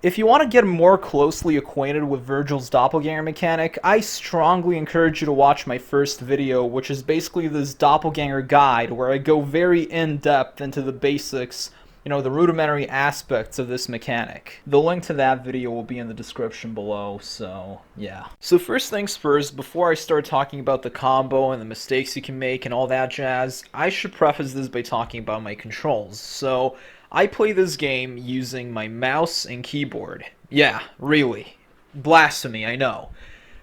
If you want to get more closely acquainted with Vergil's doppelganger mechanic, I strongly encourage you to watch my first video, which is basically this doppelganger guide, where I go very in-depth into the basics, the rudimentary aspects of this mechanic. The link to that video will be in the description below, so yeah. So first things first, before I start talking about the combo and the mistakes you can make and all that jazz, I should preface this by talking about my controls. So I play this game using my mouse and keyboard. Yeah, really. Blasphemy, I know.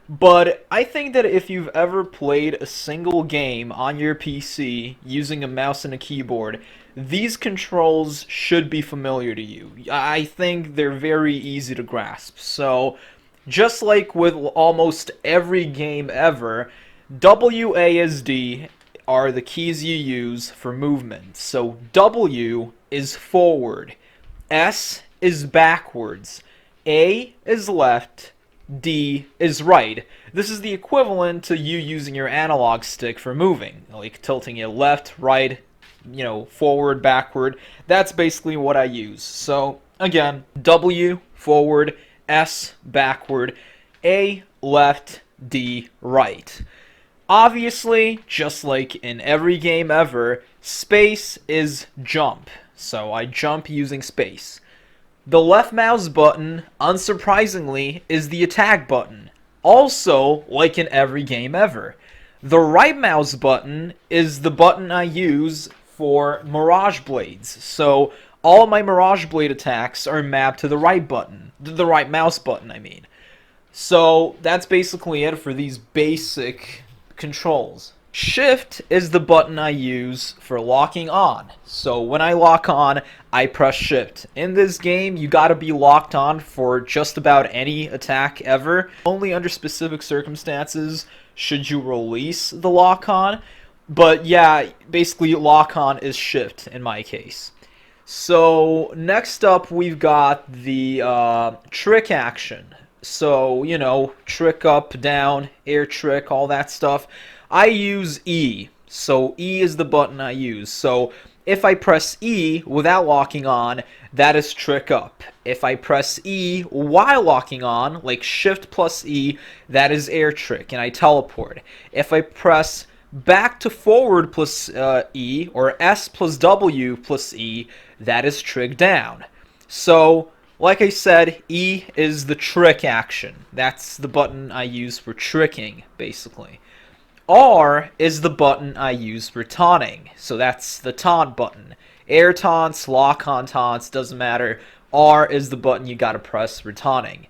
But I think that if you've ever played a single game on your PC using a mouse and a keyboard, these controls should be familiar to you. I think they're very easy to grasp. So, just like with almost every game ever, WASD are the keys you use for movement. So W is forward, S is backwards, A is left, D is right. This is the equivalent to you using your analog stick for moving, like tilting it left, right, forward, backward. That's basically what I use. So again, W forward, S backward, A left, D right. Obviously, just like in every game ever, space is jump. So I jump using space. The left mouse button, unsurprisingly, is the attack button. Also, like in every game ever. The right mouse button is the button I use for mirage blades. So all my mirage blade attacks are mapped to the right button. The right mouse button, I mean. So that's basically it for these basic controls. Shift is the button I use for locking on. So when I lock on, I press Shift. In this game, you gotta be locked on for just about any attack ever. Only under specific circumstances should you release the lock on. But yeah, basically lock on is Shift in my case. So next up we've got the trick action. So, trick up, down, air trick, all that stuff. I use E. So E is the button I use. So if I press E without locking on, that is trick up. If I press E while locking on, like Shift plus E, that is air trick, and I teleport. If I press back to forward plus E, or S plus W plus E, that is trick down. So, like I said, E is the trick action. That's the button I use for tricking, basically. R is the button I use for taunting. So that's the taunt button. Air taunts, lock-on taunts, doesn't matter. R is the button you gotta press for taunting.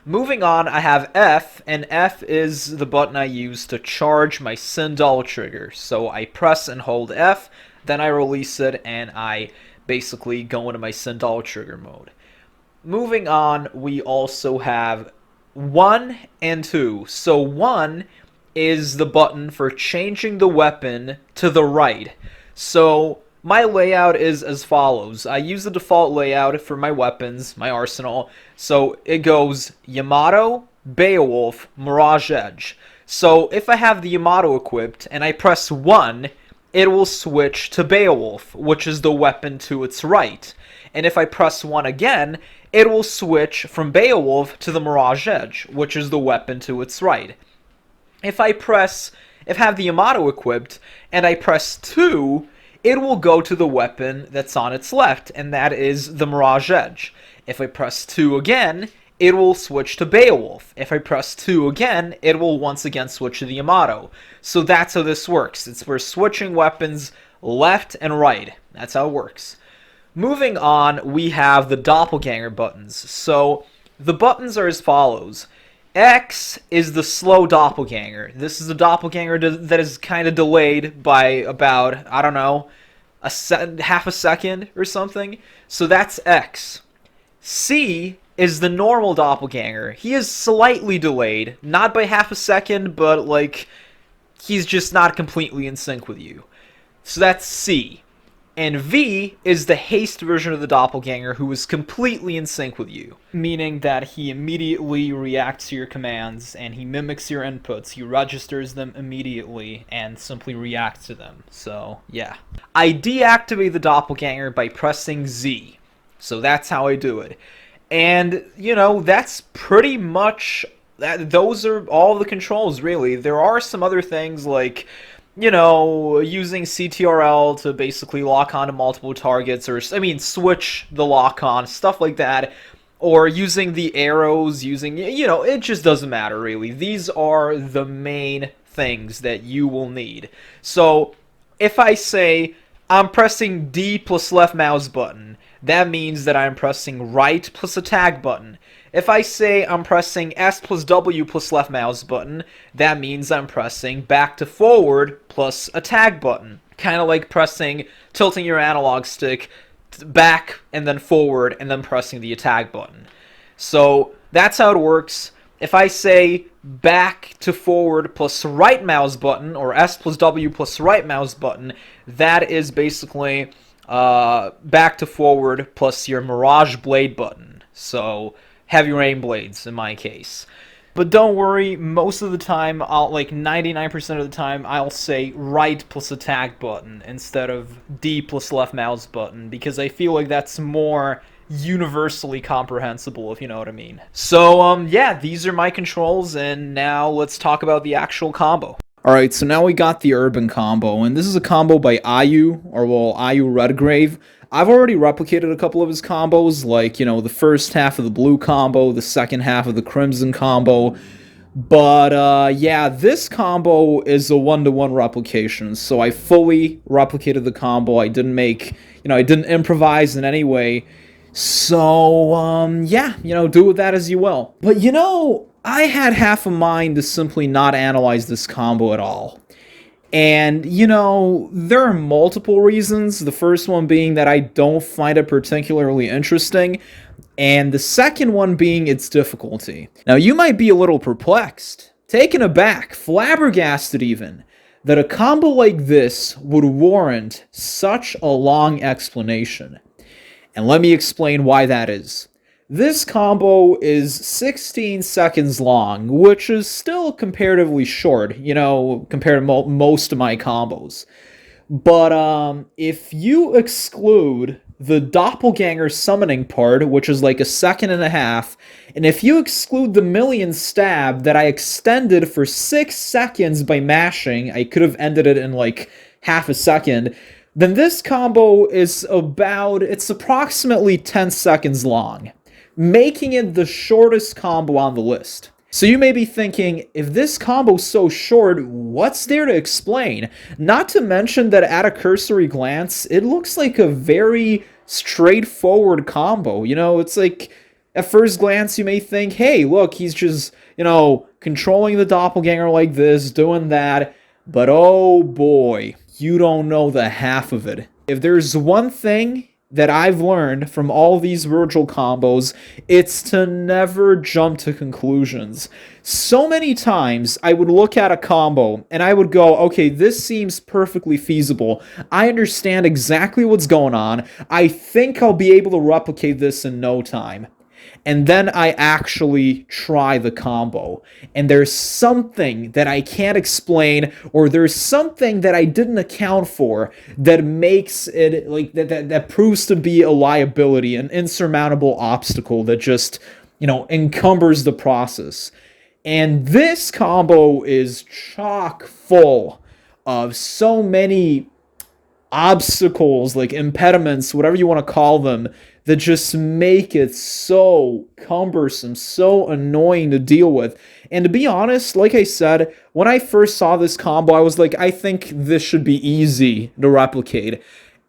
Moving on, I have F, and F is the button I use to charge my Sin Double trigger. So I press and hold F, then I release it, and I basically go into my Sin Double trigger mode. Moving on, we also have 1 and 2. So 1 is the button for changing the weapon to the right. So my layout is as follows. I use the default layout for my weapons, my arsenal. So it goes Yamato, Beowulf, Mirage Edge. So if I have the Yamato equipped and I press 1, it will switch to Beowulf, which is the weapon to its right. And if I press 1 again, it will switch from Beowulf to the Mirage Edge, which is the weapon to its right. If I have the Yamato equipped, and I press 2, it will go to the weapon that's on its left, and that is the Mirage Edge. If I press 2 again, it will switch to Beowulf. If I press 2 again, it will once again switch to the Yamato. So that's how this works. It's for switching weapons left and right. That's how it works. Moving on, we have the doppelganger buttons. So the buttons are as follows. X is the slow doppelganger. This is a doppelganger that is kind of delayed by about, I don't know, half a second or something. So that's X. C is the normal doppelganger. He is slightly delayed, not by half a second, but like he's just not completely in sync with you. So that's C. And V is the haste version of the doppelganger who is completely in sync with you, meaning that he immediately reacts to your commands and he mimics your inputs. He registers them immediately and simply reacts to them. So, yeah. I deactivate the doppelganger by pressing Z. So that's how I do it. And, you know, that's pretty much... those are all the controls, really. There are some other things like, you know, using CTRL to basically lock onto multiple targets, or, I mean, switch the lock on, stuff like that, or using the arrows, using, you know, it just doesn't matter, really. These are the main things that you will need. So, if I say, I'm pressing D plus left mouse button, that means that I'm pressing right plus attack button. If I say I'm pressing S plus W plus left mouse button, that means I'm pressing back to forward plus attack button. Kind of like tilting your analog stick back and then forward and then pressing the attack button. So that's how it works. If I say back to forward plus right mouse button, or S plus W plus right mouse button, that is basically back to forward plus your mirage blade button. So heavy rain blades in my case. But don't worry, most of the time, like 99% of the time, I'll say right plus attack button instead of D plus left mouse button, because I feel like that's more universally comprehensible, if you know what I mean. So, yeah, these are my controls, and now let's talk about the actual combo. Alright, so now we got the urban combo, and this is a combo by Ayu, or well, Ayu Redgrave. I've already replicated a couple of his combos, like, you know, the first half of the blue combo, the second half of the crimson combo. But, yeah, this combo is a one-to-one replication, so I fully replicated the combo. I didn't I didn't improvise in any way. So, yeah, you know, do with that as you will. But, you know, I had half a mind to simply not analyze this combo at all. And, you know, there are multiple reasons. The first one being that I don't find it particularly interesting, and the second one being its difficulty. Now, you might be a little perplexed, taken aback, flabbergasted even, that a combo like this would warrant such a long explanation. And let me explain why that is. This combo is 16 seconds long, which is still comparatively short, you know, compared to most of my combos. But if you exclude the doppelganger summoning part, which is like a second and a half, and if you exclude the million stab that I extended for 6 seconds by mashing, I could have ended it in like half a second, then this combo is it's approximately 10 seconds long, making it the shortest combo on the list. So you may be thinking, if this combo's so short, what's there to explain? Not to mention that at a cursory glance, it looks like a very straightforward combo. You know, it's like, at first glance, you may think, hey, look, he's just, you know, controlling the doppelganger like this, doing that. But oh boy, you don't know the half of it. If there's one thing that I've learned from all these Vergil combos, it's to never jump to conclusions. So many times I would look at a combo and I would go, okay, this seems perfectly feasible. I understand exactly what's going on. I think I'll be able to replicate this in no time. And then I actually try the combo, and there's something that I can't explain, or there's something that I didn't account for that makes it, like, that proves to be a liability, an insurmountable obstacle that just, you know, encumbers the process. And this combo is chock full of so many obstacles, like impediments, whatever you want to call them, that just make it so cumbersome, so annoying to deal with. And to be honest, like I said, when I first saw this combo, I was like, I think this should be easy to replicate.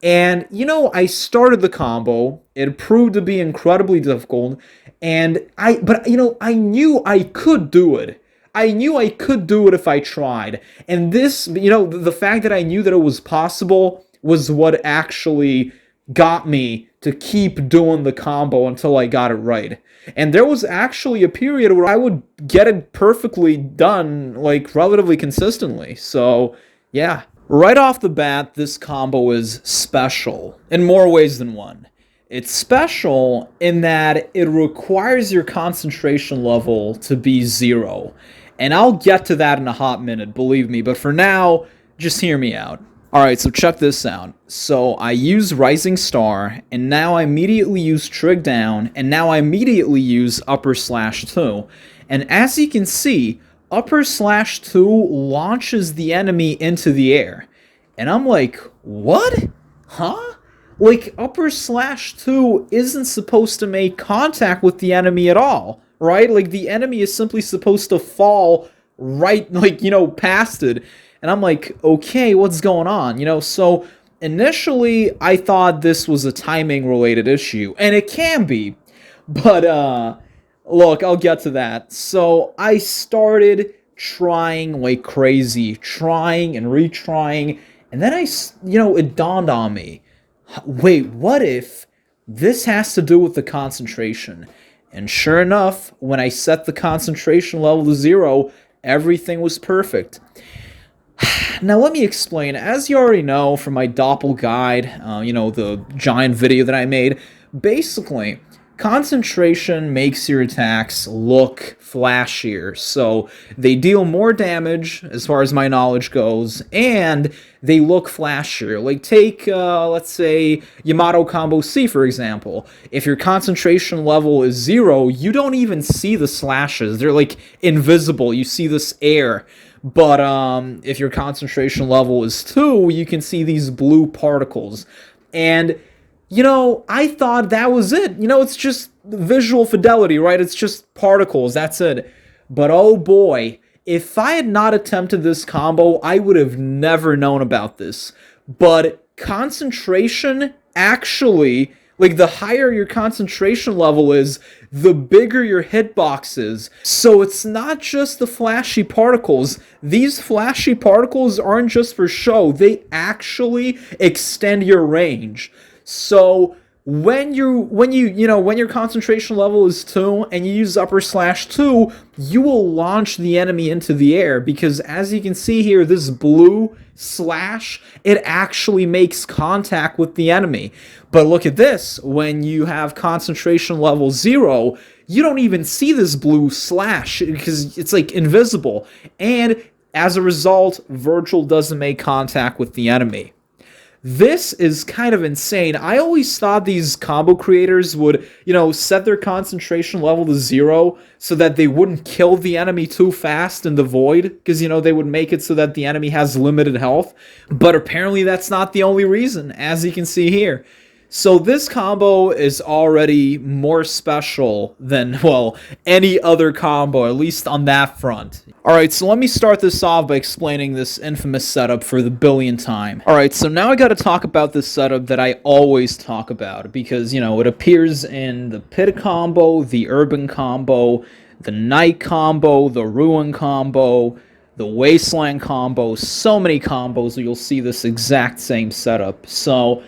And, you know, I started the combo. It proved to be incredibly difficult. But, you know, I knew I could do it. I knew I could do it if I tried. And this, you know, the fact that I knew that it was possible was what actually got me to keep doing the combo until I got it right. And there was actually a period where I would get it perfectly done, like, relatively consistently. So, yeah. Right off the bat, this combo is special in more ways than one. It's special in that it requires your concentration level to be 0. And I'll get to that in a hot minute, believe me, but for now, just hear me out. Alright, so check this out. So I use Rising Star, and now I immediately use Trig Down, and now I immediately use upper/2. And as you can see, upper/2 launches the enemy into the air. And I'm like, what? Huh? Like, upper/2 isn't supposed to make contact with the enemy at all, right? Like, the enemy is simply supposed to fall right, like, past it. And I'm like, okay, what's going on? So initially I thought this was a timing related issue, and it can be, but look, I'll get to that. So I started trying like crazy, trying and retrying, and then it dawned on me, wait, what if this has to do with the concentration? And sure enough, when I set the concentration level to 0, everything was perfect. Now let me explain. As you already know from my Doppel guide, the giant video that I made, basically, concentration makes your attacks look flashier. So they deal more damage, as far as my knowledge goes, and they look flashier. Like take, let's say, Yamato Combo C, for example. If your concentration level is 0, you don't even see the slashes. They're like invisible. You see this air. But if your concentration level is 2, you can see these blue particles. And, I thought that was it. It's just visual fidelity, right? It's just particles, that's it. But oh boy, if I had not attempted this combo, I would have never known about this. But concentration actually, like the higher your concentration level is, the bigger your hitbox is. So it's not just the flashy particles. These flashy particles aren't just for show. They actually extend your range. So when your concentration level is 2 and you use upper/2, you will launch the enemy into the air, because as you can see here, this blue slash, it actually makes contact with the enemy. But look at this, when you have concentration level 0, you don't even see this blue slash because it's like invisible. And as a result, Vergil doesn't make contact with the enemy. This is kind of insane. I always thought these combo creators would, set their concentration level to 0 so that they wouldn't kill the enemy too fast in the void, because, they would make it so that the enemy has limited health. But apparently that's not the only reason, as you can see here. So this combo is already more special than, well, any other combo, at least on that front. Alright, so let me start this off by explaining this infamous setup for the billionth time. Alright, so now I gotta talk about this setup that I always talk about, because, it appears in the Pit combo, the Urban combo, the Night combo, the Ruin combo, the Wasteland combo, so many combos you'll see this exact same setup. So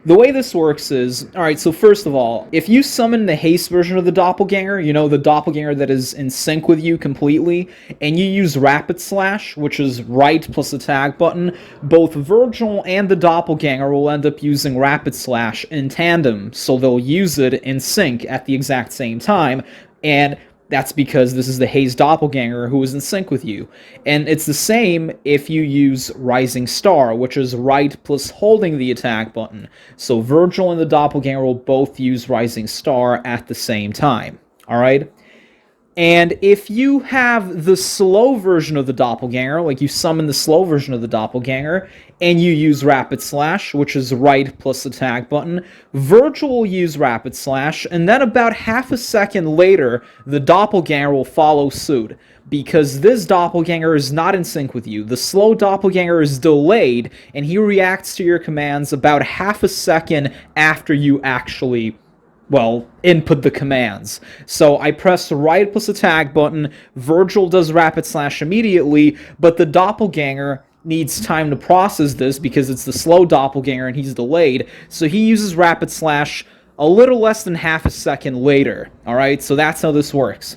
the way this works is, alright, so first of all, if you summon the haste version of the Doppelganger, the Doppelganger that is in sync with you completely, and you use Rapid Slash, which is right plus attack button, both Vergil and the Doppelganger will end up using Rapid Slash in tandem, so they'll use it in sync at the exact same time, and that's because this is the Haze Doppelganger who is in sync with you. And it's the same if you use Rising Star, which is right plus holding the attack button. So Vergil and the Doppelganger will both use Rising Star at the same time. Alright? And if you have the slow version of the Doppelganger, like you summon the slow version of the Doppelganger, and you use Rapid Slash, which is right plus attack button, Vergil will use Rapid Slash, and then about half a second later, the Doppelganger will follow suit, because this Doppelganger is not in sync with you. The slow Doppelganger is delayed, and he reacts to your commands about half a second after you actually, well, input the commands. So I press the right plus attack button, Vergil does Rapid Slash immediately, but the Doppelganger needs time to process this because it's the slow Doppelganger and he's delayed, so he uses Rapid Slash a little less than half a second later. Alright, so that's how this works.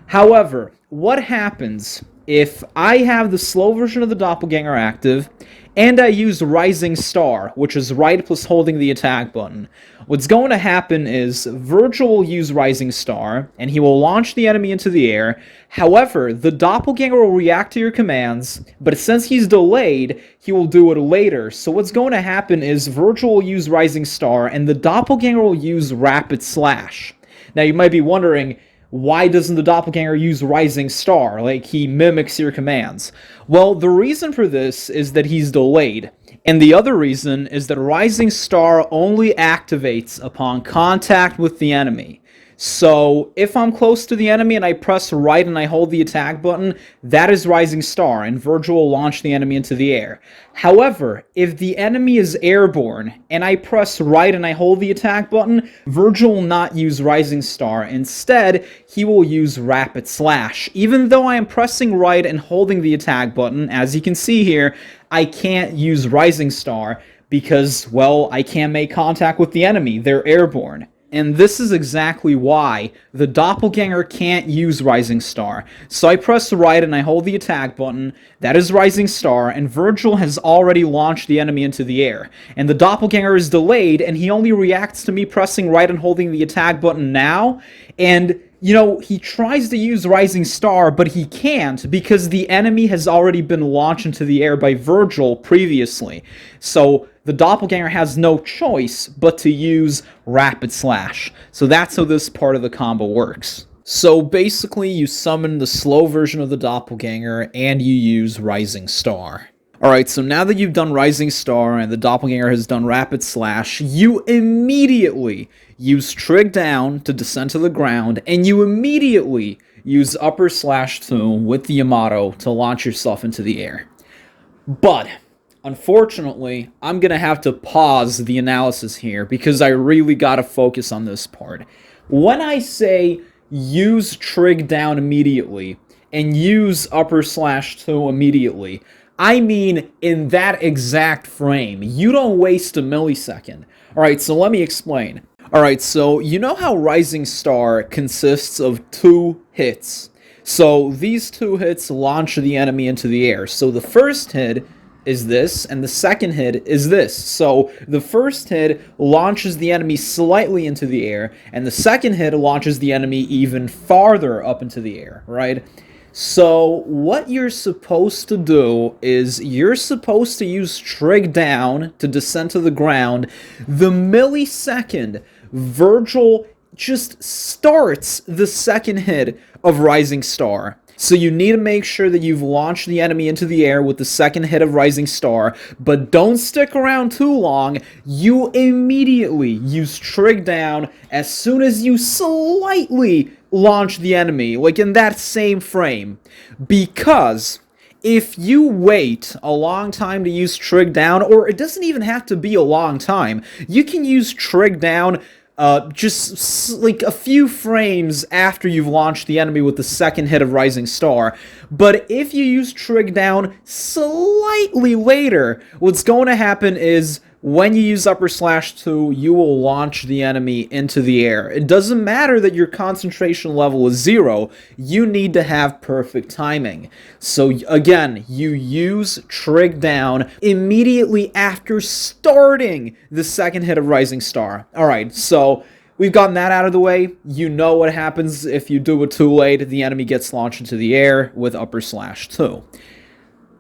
However, what happens if I have the slow version of the Doppelganger active, and I use Rising Star, which is right plus holding the attack button, what's going to happen is Vergil will use Rising Star, and he will launch the enemy into the air. However, the Doppelganger will react to your commands, but since he's delayed, he will do it later. So what's going to happen is Vergil will use Rising Star, and the Doppelganger will use Rapid Slash. Now, you might be wondering, why doesn't the Doppelganger use Rising Star? Like, he mimics your commands. Well, the reason for this is that he's delayed. And the other reason is that Rising Star only activates upon contact with the enemy. So, if I'm close to the enemy and I press right and I hold the attack button, that is Rising Star, and Vergil will launch the enemy into the air. However, if the enemy is airborne and I press right and I hold the attack button, Vergil will not use Rising Star. Instead, he will use Rapid Slash. Even though I am pressing right and holding the attack button, as you can see here, I can't use Rising Star because, well, I can't make contact with the enemy. They're airborne. And this is exactly why the Doppelganger can't use Rising Star. So I press right and I hold the attack button, that is Rising Star, and Vergil has already launched the enemy into the air. And the Doppelganger is delayed, and he only reacts to me pressing right and holding the attack button now, and you know, he tries to use Rising Star, but he can't because the enemy has already been launched into the air by Vergil previously. So the Doppelganger has no choice but to use Rapid Slash. So that's how this part of the combo works. So basically, you summon the slow version of the Doppelganger and you use Rising Star. Alright, so now that you've done Rising Star and the Doppelganger has done Rapid Slash, you immediately use Trig Down to descend to the ground, and you immediately use Upper Slash 2 with the Yamato to launch yourself into the air. But, unfortunately, I'm going to have to pause the analysis here because I really got to focus on this part. When I say use Trig Down immediately and use Upper Slash 2 immediately, I mean in that exact frame. You don't waste a millisecond. Alright, so let me explain. Alright, so you know how Rising Star consists of 2 hits? So these 2 hits launch the enemy into the air. So the first hit is this, and the second hit is this. So the first hit launches the enemy slightly into the air, and the second hit launches the enemy even farther up into the air, right? So what you're supposed to do is you're supposed to use Trig Down to descend to the ground the millisecond Vergil just starts the second hit of Rising Star. So you need to make sure that you've launched the enemy into the air with the second hit of Rising Star, but don't stick around too long. You immediately use Trig Down as soon as you slightly launch the enemy, like in that same frame. Because if you wait a long time to use Trig Down, or it doesn't even have to be a long time, you can use Trig Down just like a few frames after you've launched the enemy with the second hit of Rising Star. But if you use Trig Down slightly later, what's going to happen is when you use Upper Slash 2, you will launch the enemy into the air. It doesn't matter that your concentration level is 0, you need to have perfect timing. So again, you use Trig Down immediately after starting the second hit of Rising Star. Alright, so we've gotten that out of the way. You know what happens if you do it too late. The enemy gets launched into the air with Upper Slash 2.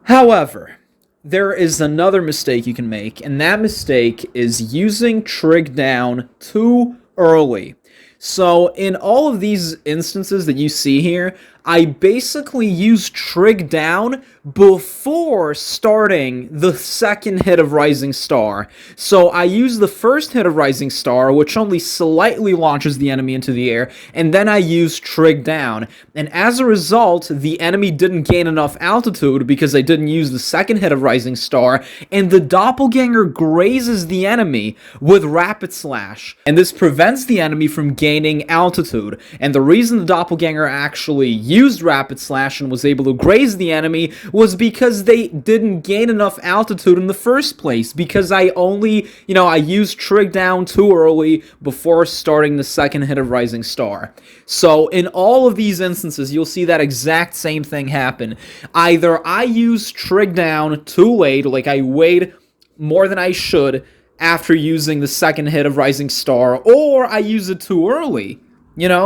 However, there is another mistake you can make, and that mistake is using Trig Down too early. So in all of these instances that you see here, I basically use Trig Down before starting the second hit of Rising Star. So I use the first hit of Rising Star, which only slightly launches the enemy into the air, and then I use Trig Down. And as a result, the enemy didn't gain enough altitude because I didn't use the second hit of Rising Star, and the Doppelganger grazes the enemy with Rapid Slash. And this prevents the enemy from gaining altitude. And the reason the Doppelganger actually used Rapid Slash and was able to graze the enemy was because they didn't gain enough altitude in the first place, because I only, I used Trig down too early before starting the second hit of Rising Star. So in all of these instances, you'll see that exact same thing happen. Either I used Trig down too late, like I waited more than I should after using the second hit of Rising Star, or I use it too early,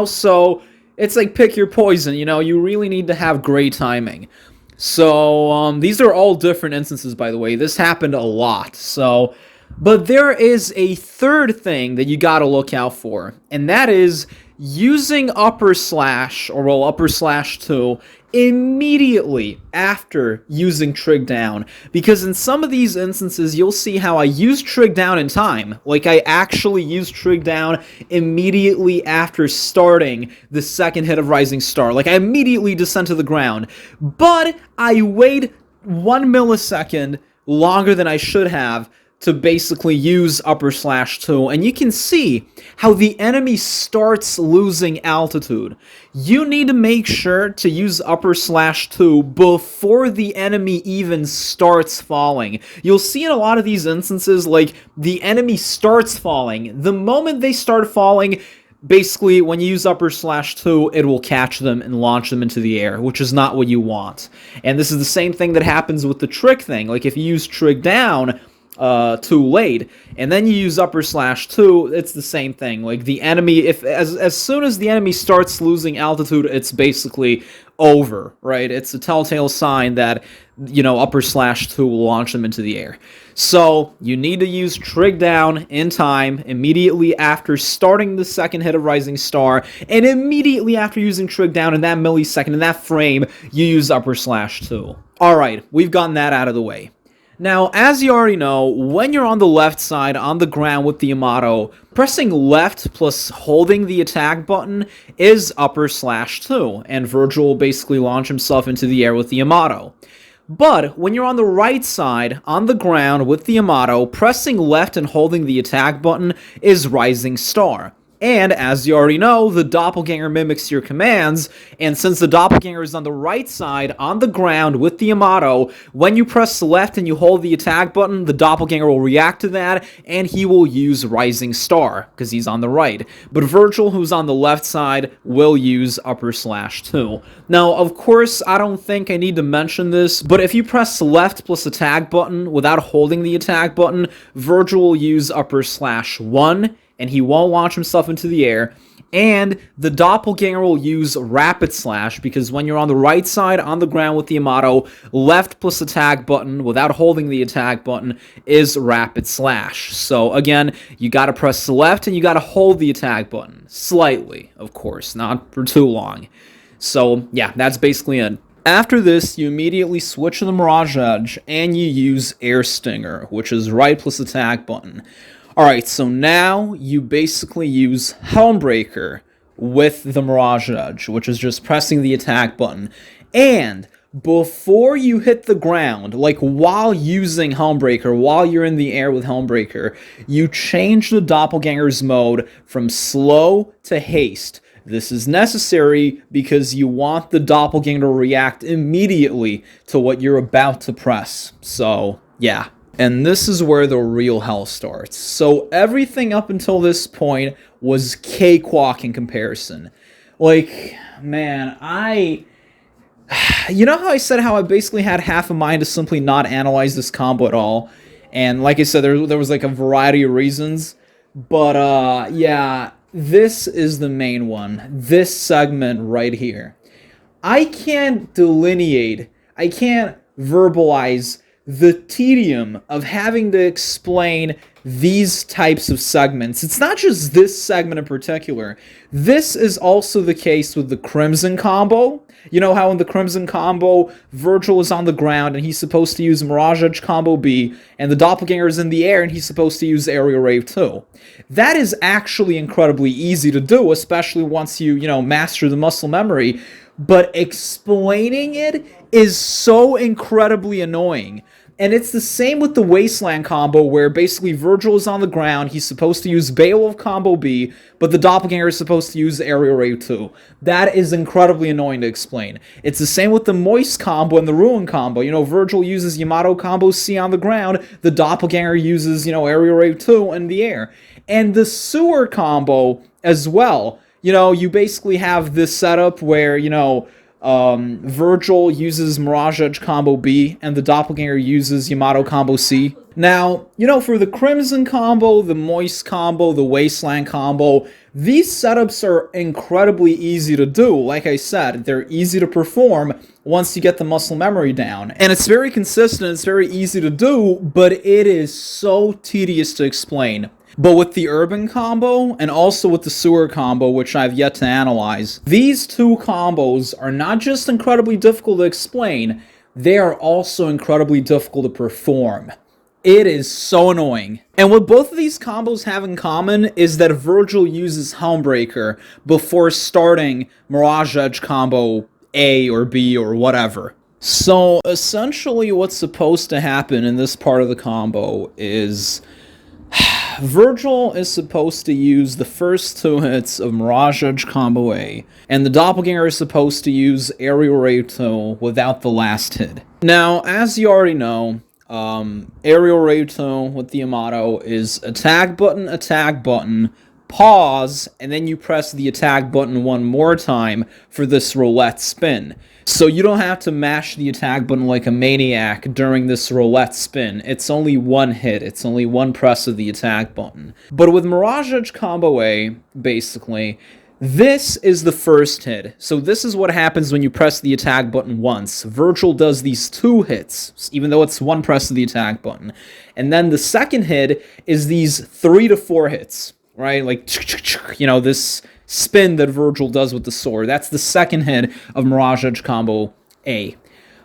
so it's like pick your poison, you really need to have great timing. So, these are all different instances, by the way. This happened a lot, so, but there is a third thing that you gotta look out for, and that is using upper slash 2 immediately after using Trig down, because in some of these instances you'll see how I use Trig down in time, like I actually use Trig down immediately after starting the second hit of Rising Star, like I immediately descend to the ground, but I wait 1 millisecond longer than I should have to basically use upper slash 2, and you can see how the enemy starts losing altitude. You need to make sure to use upper slash 2 before the enemy even starts falling. You'll see in a lot of these instances, like, the enemy starts falling. The moment they start falling, basically, when you use upper slash 2, it will catch them and launch them into the air, which is not what you want. And this is the same thing that happens with the Trig thing. Like, if you use Trig down too late, and then you use upper slash 2, it's the same thing. Like, the enemy, as soon as the enemy starts losing altitude, it's basically over, right? It's a telltale sign that, upper slash 2 will launch them into the air. So, you need to use Trig down in time, immediately after starting the second hit of Rising Star, and immediately after using Trig down in that millisecond, in that frame, you use upper slash 2. Alright, we've gotten that out of the way. Now, as you already know, when you're on the left side on the ground with the Yamato, pressing left plus holding the attack button is upper slash 2, and Vergil will basically launch himself into the air with the Yamato. But when you're on the right side on the ground with the Yamato, pressing left and holding the attack button is Rising Star. And, as you already know, the Doppelganger mimics your commands, and since the Doppelganger is on the right side, on the ground, with the Yamato, when you press left and you hold the attack button, the Doppelganger will react to that, and he will use Rising Star, because he's on the right. But Vergil, who's on the left side, will use upper slash 2. Now, of course, I don't think I need to mention this, but if you press left plus attack button without holding the attack button, Vergil will use upper slash 1, and he won't launch himself into the air, and the Doppelganger will use Rapid Slash, because when you're on the right side on the ground with the Yamato, left plus attack button without holding the attack button is Rapid Slash. So again, you gotta press left and you gotta hold the attack button. Slightly, of course, not for too long. So yeah, that's basically it. After this, you immediately switch to the Mirage Edge, and you use Air Stinger, which is right plus attack button. Alright, so now you basically use Helmbreaker with the Mirage Edge, which is just pressing the attack button. And before you hit the ground, like while using Helmbreaker, while you're in the air with Helmbreaker, you change the Doppelganger's mode from slow to haste. This is necessary because you want the Doppelganger to react immediately to what you're about to press. So, yeah. And this is where the real hell starts. So everything up until this point was cakewalk in comparison. Like, man, you know how I said how I basically had half a mind to simply not analyze this combo at all? And like I said, there was like a variety of reasons. But, yeah, this is the main one. This segment right here. I can't delineate, I can't verbalize the tedium of having to explain these types of segments. It's not just this segment in particular. This is also the case with the Crimson combo. You know how in the Crimson combo, Vergil is on the ground and he's supposed to use Mirage Edge combo B, and the Doppelganger is in the air and he's supposed to use Aerial Rave too. That is actually incredibly easy to do, especially once you master the muscle memory. But explaining it is so incredibly annoying. And it's the same with the Wasteland combo, where basically Vergil is on the ground, he's supposed to use Beowulf combo B, but the Doppelganger is supposed to use Aerial Rave 2. That is incredibly annoying to explain. It's the same with the Moist combo and the Ruin combo. You know, Vergil uses Yamato combo C on the ground, the Doppelganger uses, you know, Aerial Rave 2 in the air. And the Sewer combo as well. You know, you basically have this setup where, you know, Vergil uses Mirage Edge combo B, and the Doppelganger uses Yamato combo C. Now, you know, for the Crimson combo, the Moist combo, the Wasteland combo, these setups are incredibly easy to do. Like I said, they're easy to perform once you get the muscle memory down. And it's very consistent, it's very easy to do, but it is so tedious to explain. But with the Urban combo, and also with the Sewer combo, which I've yet to analyze, these two combos are not just incredibly difficult to explain, they are also incredibly difficult to perform. It is so annoying. And what both of these combos have in common is that Vergil uses Helmbreaker before starting Mirage Edge combo A or B or whatever. So essentially what's supposed to happen in this part of the combo is Vergil is supposed to use the first two hits of Mirage Edge combo A, and the Doppelganger is supposed to use Aerial Rave 2 without the last hit. Now, as you already know, Aerial Rave 2 with the Yamato is attack button, pause, and then you press the attack button one more time for this roulette spin. So you don't have to mash the attack button like a maniac during this roulette spin. It's only one hit. It's only one press of the attack button. But with Mirage Edge combo A, basically, this is the first hit. So this is what happens when you press the attack button once. Vergil does these two hits, even though it's one press of the attack button. And then the second hit is these 3 to 4 hits, right? Like, you know, this spin that Vergil does with the sword. That's the second hit of Mirage Edge combo A.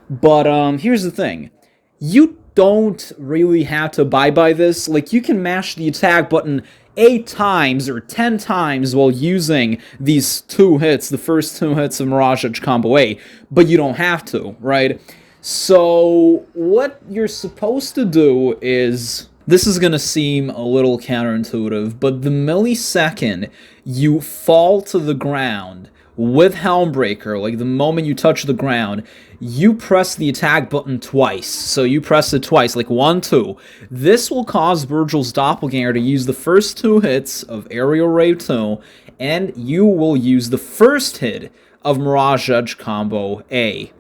But here's the thing. You don't really have to abide by this. Like, you can mash the attack button 8 times or 10 times while using these two hits, the first two hits of Mirage Edge combo A, but you don't have to, right? So what you're supposed to do is, this is going to seem a little counterintuitive, but the millisecond you fall to the ground with Helmbreaker, like the moment you touch the ground, you press the attack button twice. So you press it twice, like 1, 2. This will cause Vergil's Doppelganger to use the first two hits of Aerial Rave 2, and you will use the first hit of Mirage Edge combo A.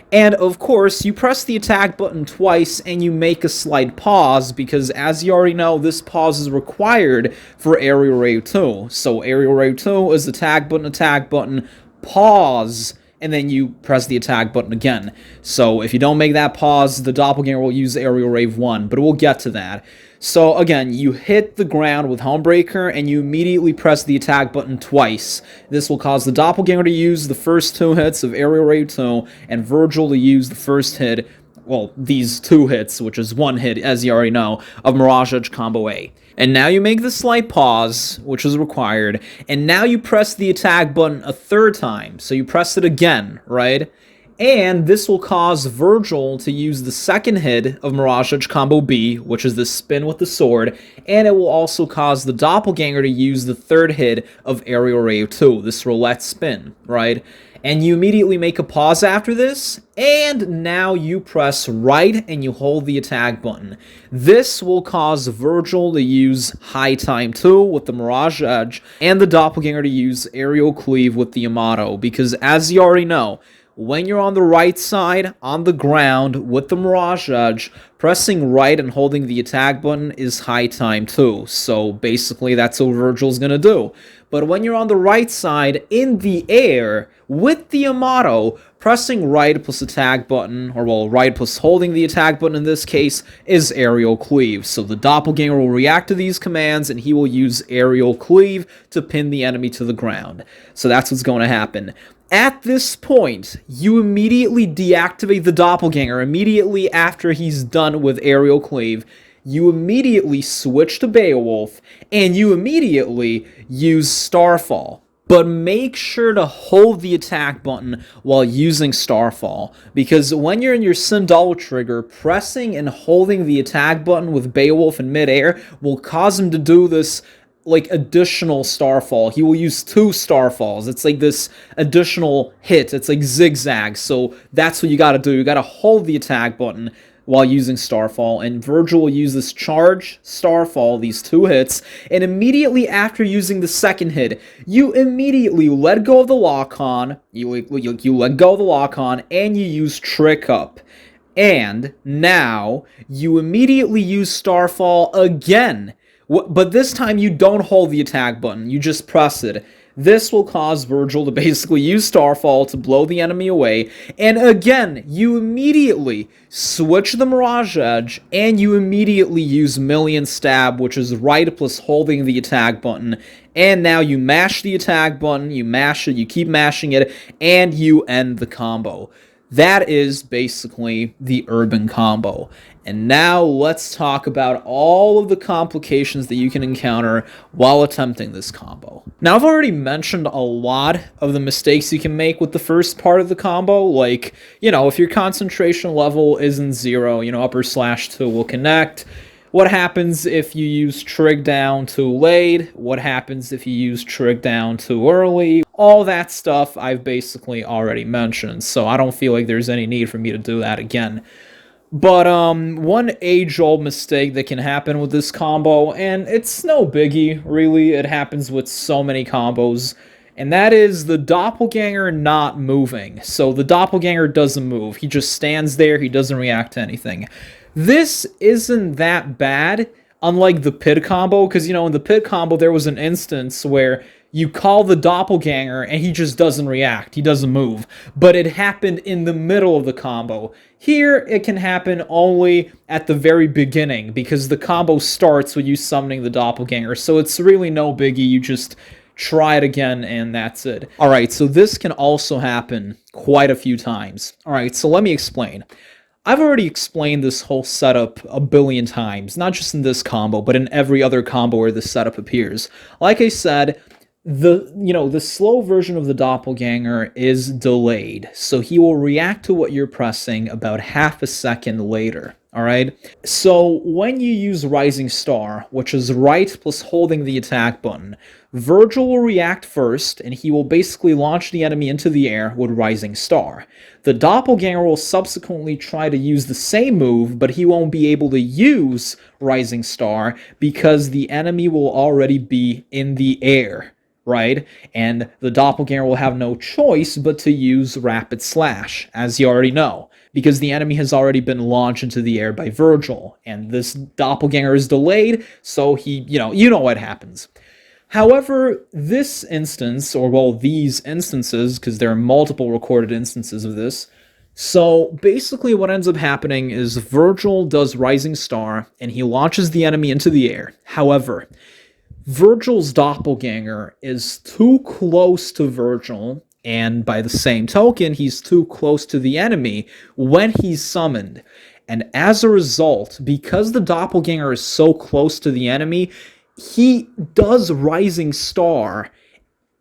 And of course, you press the attack button twice and you make a slight pause, because as you already know, this pause is required for Aerial Rave 2. So Aerial Rave 2 is attack button, pause, and then you press the attack button again. So if you don't make that pause, the Doppelganger will use Aerial Rave 1, but we'll get to that. So again, you hit the ground with Helmbreaker and you immediately press the attack button twice. This will cause the Doppelganger to use the first two hits of Aerial Rave 2 and Vergil to use the first hit, well, these two hits, which is one hit, as you already know, of Mirage Edge combo A. And now you make the slight pause, which is required, and now you press the attack button a third time. So you press it again, right? And this will cause Vergil to use the second hit of Mirage Edge combo B, which is the spin with the sword, and it will also cause the Doppelganger to use the third hit of Aerial Rave 2, this roulette spin, right? And you immediately make a pause after this, and now you press right and you hold the attack button. This will cause Vergil to use High Time 2 with the Mirage Edge, and the Doppelganger to use Aerial Cleave with the Yamato, because as you already know, when you're on the right side, on the ground, with the Mirage Edge, pressing right and holding the attack button is High Time 2. So basically, that's what Vergil's gonna do. But when you're on the right side, in the air, with the Yamato, pressing right plus attack button, or well, right plus holding the attack button in this case, is Aerial Cleave. So the Doppelganger will react to these commands, and he will use Aerial Cleave to pin the enemy to the ground. So that's what's going to happen. At this point, you immediately deactivate the Doppelganger. Immediately after he's done with Aerial Cleave, you immediately switch to Beowulf, and you immediately use Starfall. But make sure to hold the attack button while using Starfall, because when you're in your Sim double trigger, pressing and holding the attack button with Beowulf in midair will cause him to do this like additional Starfall. He will use 2 Starfalls. It's like this additional hit. It's like zigzag. So that's what you gotta do. You gotta hold the attack button while using Starfall, and Vergil will use this charge Starfall, these 2 hits, and immediately after using the second hit, you immediately let go of the lock-on, you let go of the lock-on, and you use Trick Up. And now, you immediately use Starfall again, but this time you don't hold the attack button, you just press it. This will cause Vergil to basically use Starfall to blow the enemy away, and again, you immediately switch the Mirage Edge, and you immediately use Million Stab, which is right plus holding the attack button, and now you mash the attack button, you mash it, you keep mashing it, and you end the combo. That is basically the urban combo. And now let's talk about all of the complications that you can encounter while attempting this combo. Now, I've already mentioned a lot of the mistakes you can make with the first part of the combo, like, if your concentration level isn't 0, upper/2 will connect. What happens if you use Trig down too late? What happens if you use Trig down too early? All that stuff I've basically already mentioned, so I don't feel like there's any need for me to do that again. But one age-old mistake that can happen with this combo, and it's no biggie, really, it happens with so many combos, and that is the Doppelganger not moving. So the Doppelganger doesn't move, he just stands there, he doesn't react to anything. This isn't that bad, unlike the Pit combo, because, in the Pit combo there was an instance where you call the Doppelganger and he just doesn't react, he doesn't move, but it happened in the middle of the combo. Here, it can happen only at the very beginning, because the combo starts with you summoning the Doppelganger, so it's really no biggie, you just try it again, and that's it. Alright, so this can also happen quite a few times. Alright, so let me explain. I've already explained this whole setup a billion times, not just in this combo, but in every other combo where this setup appears. Like I said, the slow version of the Doppelganger is delayed, so he will react to what you're pressing about half a second later, alright? So when you use Rising Star, which is right plus holding the attack button, Vergil will react first, and he will basically launch the enemy into the air with Rising Star. The Doppelganger will subsequently try to use the same move, but he won't be able to use Rising Star because the enemy will already be in the air, right? And the Doppelganger will have no choice but to use Rapid Slash, as you already know, because the enemy has already been launched into the air by Vergil, and this Doppelganger is delayed, so he, you know what happens. However, this instance, or well, these instances, because there are multiple recorded instances of this, so basically what ends up happening is Vergil does Rising Star, and he launches the enemy into the air. However, Vergil's Doppelganger is too close to Vergil, and by the same token, he's too close to the enemy when he's summoned. And as a result, because the Doppelganger is so close to the enemy, he does Rising Star,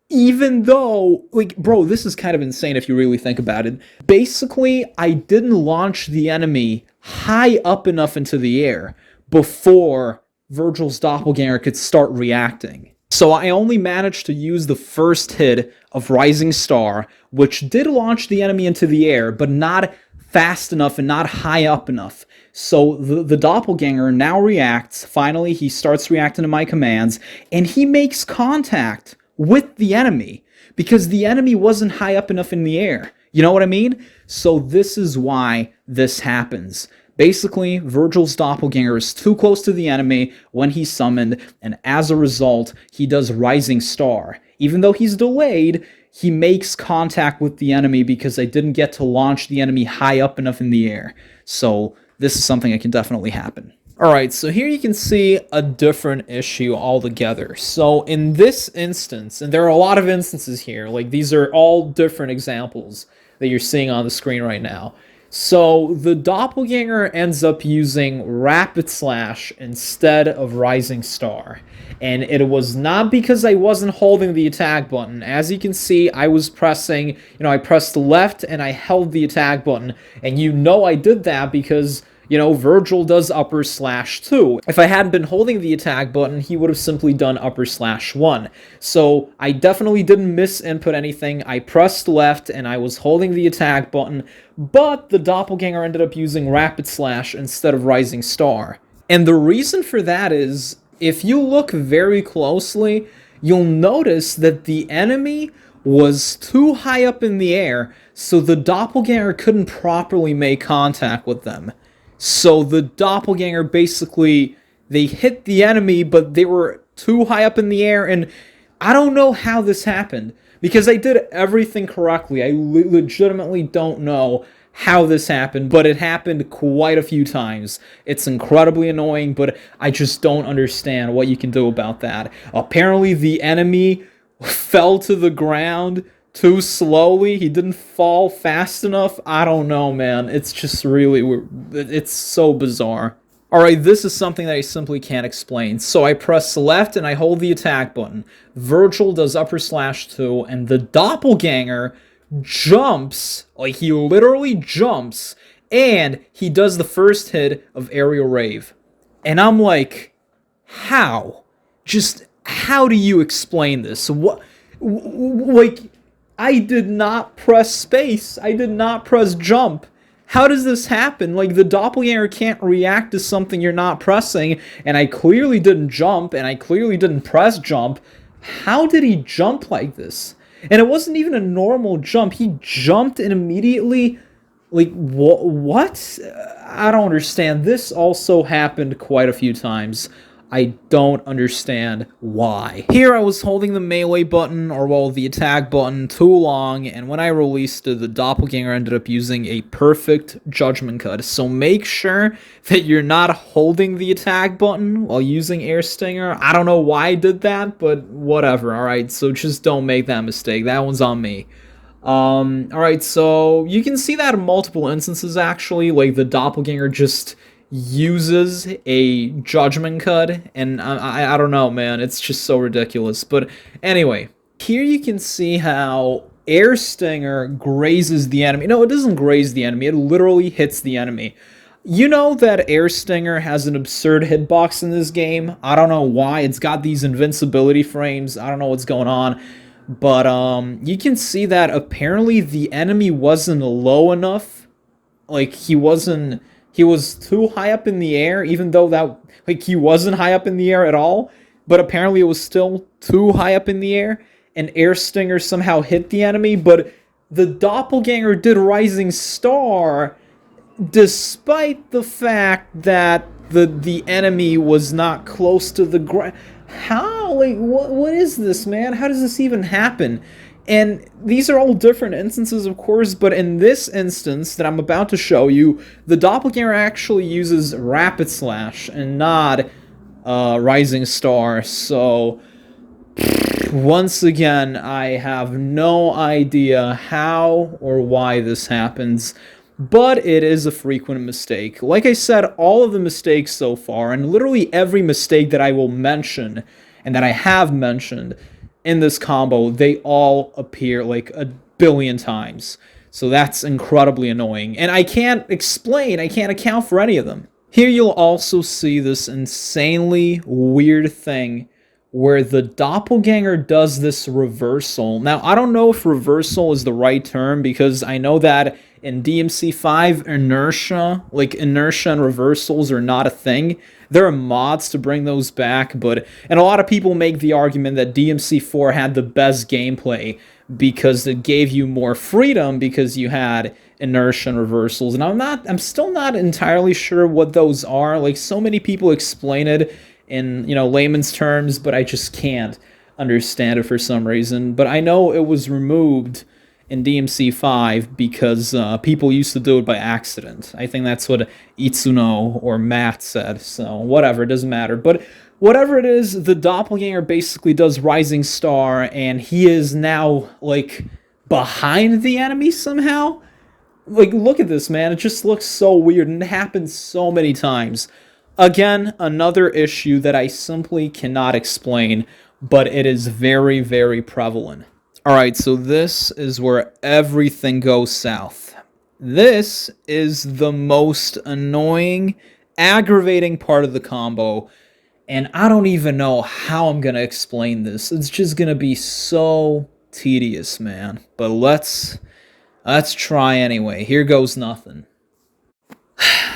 even though, bro, this is kind of insane if you really think about it. Basically, I didn't launch the enemy high up enough into the air before Vergil's Doppelganger could start reacting. So I only managed to use the first hit of Rising Star, which did launch the enemy into the air, but not fast enough and not high up enough. So the Doppelganger now reacts. Finally, he starts reacting to my commands, and he makes contact with the enemy because the enemy wasn't high up enough in the air. You know what I mean? So this is why this happens. Basically, Vergil's Doppelganger is too close to the enemy when he's summoned, and as a result, he does Rising Star. Even though he's delayed, he makes contact with the enemy because I didn't get to launch the enemy high up enough in the air. So this is something that can definitely happen. Alright, so here you can see a different issue altogether. So in this instance, and there are a lot of instances here, like these are all different examples that you're seeing on the screen right now. So the doppelganger ends up using rapid slash instead of rising star. And it was not because I wasn't holding the attack button. As you can see, I was pressing, I pressed left and I held the attack button. And I did that because Vergil does upper slash 2. If I hadn't been holding the attack button, he would have simply done upper slash 1. So I definitely didn't misinput anything. I pressed left and I was holding the attack button, but the doppelganger ended up using rapid slash instead of rising star. And the reason for that is, if you look very closely, you'll notice that the enemy was too high up in the air, so the doppelganger couldn't properly make contact with them. So the doppelganger basically, they hit the enemy, but they were too high up in the air, and I don't know how this happened, because I did everything correctly. I legitimately don't know how this happened, but it happened quite a few times. It's incredibly annoying, but I just don't understand what you can do about that. Apparently the enemy fell to the ground too slowly. He didn't fall fast enough. I don't know, man. It's just really, it's so bizarre. Alright, this is something that I simply can't explain. So I press left and I hold the attack button. Vergil does upper slash 2, and the doppelganger jumps, like he literally jumps, and he does the first hit of aerial rave. And I'm like, how? Just, how do you explain this? What, like, I did not press space. I did not press jump. How does this happen? Like, the doppelganger can't react to something you're not pressing, and I clearly didn't jump, and I clearly didn't press jump. How did he jump like this? And it wasn't even a normal jump. He jumped and immediately, like, what? I don't understand. This also happened quite a few times. I don't understand why. Here I was holding the melee button, or well, the attack button, too long, and when I released it, the doppelganger ended up using a perfect judgment cut. So make sure that you're not holding the attack button while using air stinger. I don't know why I did that, but whatever, alright? So just don't make that mistake. That one's on me. Alright, so you can see that in multiple instances, actually. Like, the doppelganger just uses a judgment cut, and I don't know, man, it's just so ridiculous. But anyway, here you can see how air stinger grazes the enemy. No, it doesn't graze the enemy, it literally hits the enemy. You know that air stinger has an absurd hitbox in this game. I don't know why. It's got these invincibility frames. I don't know what's going on, but you can see that apparently the enemy wasn't low enough. Like, he was too high up in the air, even though that, like, he wasn't high up in the air at all, but apparently it was still too high up in the air, and air stinger somehow hit the enemy, but the doppelganger did rising star, despite the fact that the enemy was not close to the ground. How? Like, what is this, man? How does this even happen? And these are all different instances, of course, but in this instance that I'm about to show you, the doppelganger actually uses rapid slash and not rising star. So, once again, I have no idea how or why this happens, but it is a frequent mistake. Like I said, all of the mistakes so far, and literally every mistake that I will mention, and that I have mentioned in this combo, they all appear like a billion times. So that's incredibly annoying. And I can't account for any of them. Here you'll also see this insanely weird thing where the doppelganger does this reversal. Now, I don't know if reversal is the right term, because I know that in DMC5, inertia and reversals are not a thing. There are mods to bring those back, and a lot of people make the argument that DMC4 had the best gameplay because it gave you more freedom because you had inertia and reversals. And I'm still not entirely sure what those are. Like, so many people explain it in, layman's terms, but I just can't understand it for some reason. But I know it was removed in DMC5 because people used to do it by accident. I think that's what Itsuno or Matt said, so whatever, it doesn't matter. But whatever it is, the doppelganger basically does rising star, and he is now, like, behind the enemy somehow. Like, look at this, man. It just looks so weird, and it happens so many times. Again, another issue that I simply cannot explain, but it is very, very prevalent. Alright, so this is where everything goes south. This is the most annoying, aggravating part of the combo, and I don't even know how I'm gonna explain this. It's just gonna be so tedious, man. But let's try anyway. Here goes nothing.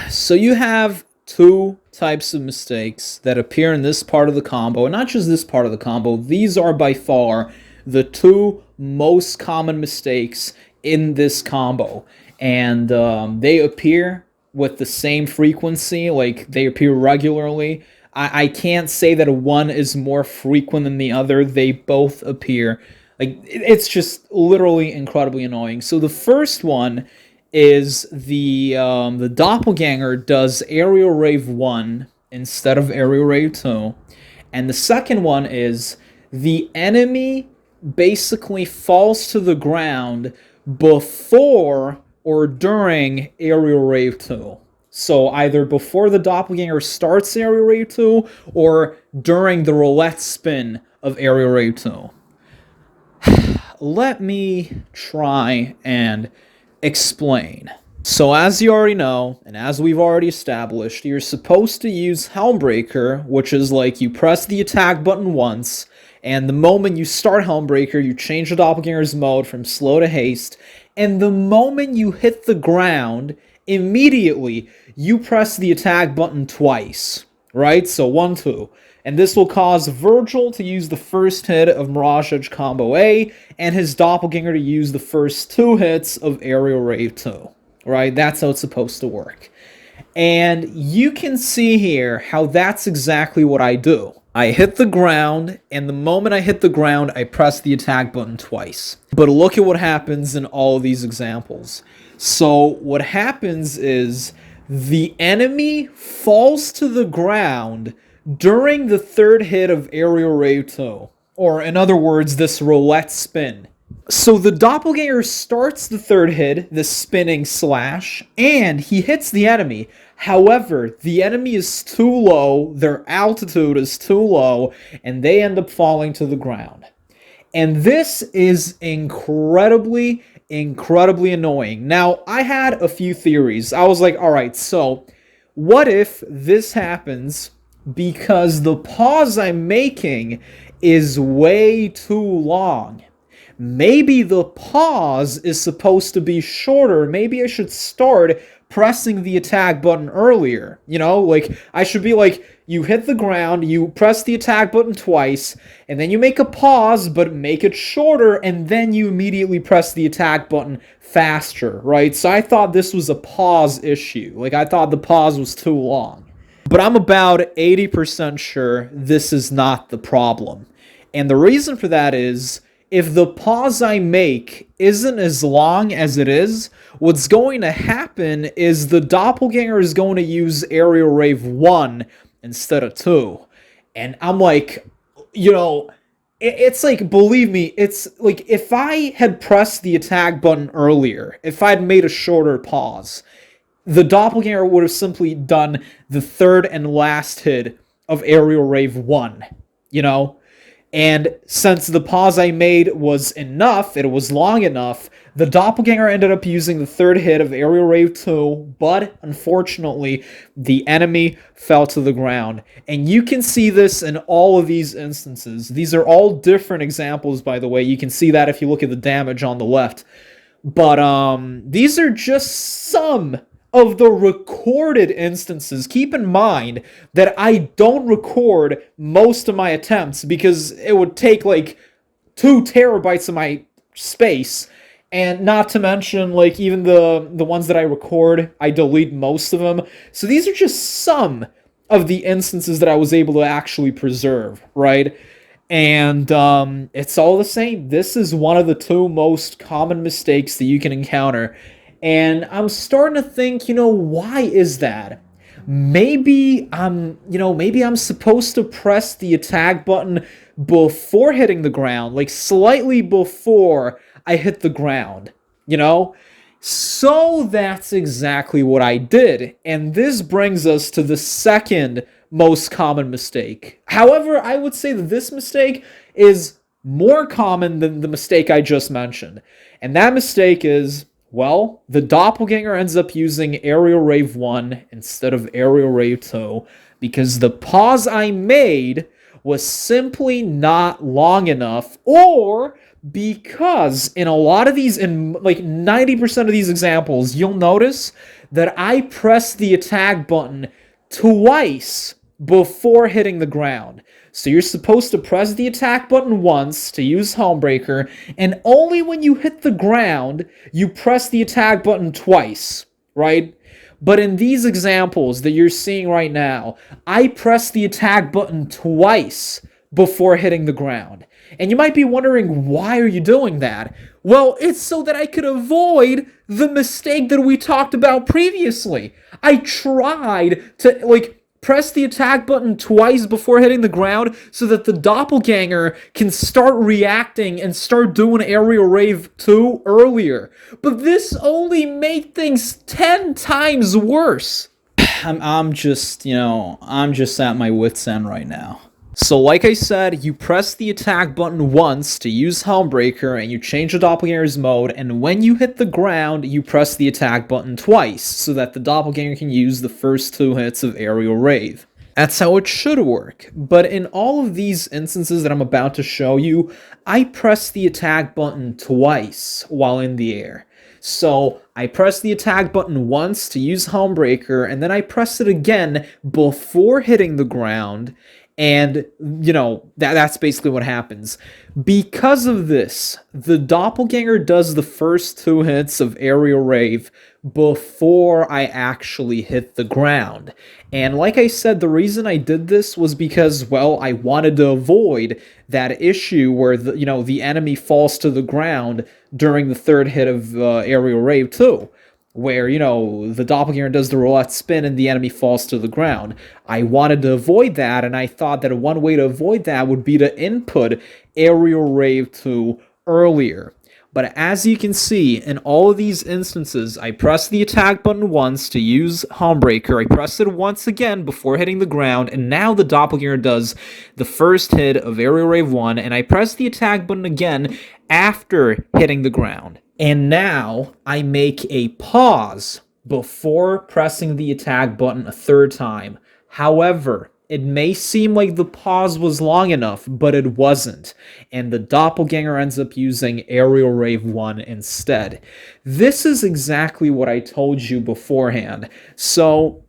So you have two types of mistakes that appear in this part of the combo, and not just this part of the combo. These are by far the two most common mistakes in this combo, and they appear with the same frequency, like they appear regularly. I can't say that one is more frequent than the other. They both appear. Like, it's just literally incredibly annoying. So the first one is the Doppelganger does Aerial Rave 1 instead of Aerial Rave 2. And the second one is the enemy basically falls to the ground before or during Aerial Rave 2. So either before the Doppelganger starts Aerial Rave 2 or during the roulette spin of Aerial Rave 2. Let me try and explain. So as you already know, and as we've already established, you're supposed to use Helmbreaker, which is like you press the attack button once, and the moment you start Helmbreaker, you change the Doppelganger's mode from slow to haste, and the moment you hit the ground, immediately you press the attack button twice, right? So 1, 2. And this will cause Vergil to use the first hit of Mirage Edge Combo A, and his Doppelganger to use the first 2 hits of Aerial Rave 2. Right? That's how it's supposed to work. And you can see here how that's exactly what I do. I hit the ground, and the moment I hit the ground, I press the attack button twice. But look at what happens in all of these examples. So what happens is the enemy falls to the ground during the third hit of Aerial Rave 2. Or in other words, this roulette spin. So the Doppelganger starts the third hit, the spinning slash, and he hits the enemy. However, the enemy is too low, their altitude is too low, and they end up falling to the ground. And this is incredibly annoying. Now, I had a few theories. I was like, alright, so what if this happens because the pause I'm making is way too long? Maybe the pause is supposed to be shorter. Maybe I should start pressing the attack button earlier. You know, like, I should be like, you hit the ground, you press the attack button twice, and then you make a pause, but make it shorter, and then you immediately press the attack button faster, right? So I thought this was a pause issue. Like, I thought the pause was too long. But I'm about 80% sure this is not the problem. And the reason for that is, if the pause I make isn't as long as it is, what's going to happen is the Doppelganger is going to use Aerial Rave 1 instead of 2. And I'm like, you know, it's like, believe me, it's like, if I had pressed the attack button earlier, if I'd made a shorter pause, the Doppelganger would have simply done the third and last hit of Aerial Rave 1, you know? And since the pause I made was enough, it was long enough, the Doppelganger ended up using the third hit of Aerial Rave 2, but unfortunately, the enemy fell to the ground. And you can see this in all of these instances. These are all different examples, by the way. You can see that if you look at the damage on the left. But these are just some of the recorded instances. Keep in mind that I don't record most of my attempts because it would take like 2 terabytes of my space, and not to mention like even the ones that I record, I delete most of them. So these are just some of the instances that I was able to actually preserve, right? And it's all the same. This is one of the 2 most common mistakes that you can encounter. And I'm starting to think, you know, why is that? Maybe I'm supposed to press the attack button before hitting the ground, like slightly before I hit the ground, you know? So that's exactly what I did, and this brings us to the second most common mistake. However, I would say that this mistake is more common than the mistake I just mentioned. And that mistake is, well, the doppelganger ends up using aerial rave 1 instead of aerial rave 2 because the pause I made was simply not long enough, or because in a lot of these, in like 90% of these examples, you'll notice that I press the attack button twice before hitting the ground. So you're supposed to press the attack button once to use Homebreaker, and only when you hit the ground, you press the attack button twice, right? But in these examples that you're seeing right now, I press the attack button twice before hitting the ground. And you might be wondering, why are you doing that? Well, it's so that I could avoid the mistake that we talked about previously. I tried to, press the attack button twice before hitting the ground so that the doppelganger can start reacting and start doing aerial rave 2 earlier. But this only made things 10 times worse. I'm just at my wit's end right now. So like I said, you press the attack button once to use Helmbreaker and you change the doppelganger's mode, and when you hit the ground, you press the attack button twice so that the doppelganger can use the first 2 hits of aerial rave. That's how it should work, but in all of these instances that I'm about to show you, I press the attack button twice while in the air. So I press the attack button once to use Helmbreaker, and then I press it again before hitting the ground. And, that's basically what happens. Because of this, the doppelganger does the first 2 hits of aerial rave before I actually hit the ground. And like I said, the reason I did this was because, well, I wanted to avoid that issue where, the enemy falls to the ground during the 3rd hit of aerial rave 2. Where, the doppelganger does the roulette spin and the enemy falls to the ground. I wanted to avoid that, and I thought that one way to avoid that would be to input aerial rave 2 earlier. But as you can see, in all of these instances, I press the attack button once to use Homebreaker, I press it once again before hitting the ground, and now the doppelganger does the first hit of aerial rave 1, and I press the attack button again after hitting the ground. And now I make a pause before pressing the attack button a 3rd time. However, it may seem like the pause was long enough, but it wasn't. And the doppelganger ends up using aerial rave 1 instead. This is exactly what I told you beforehand. So,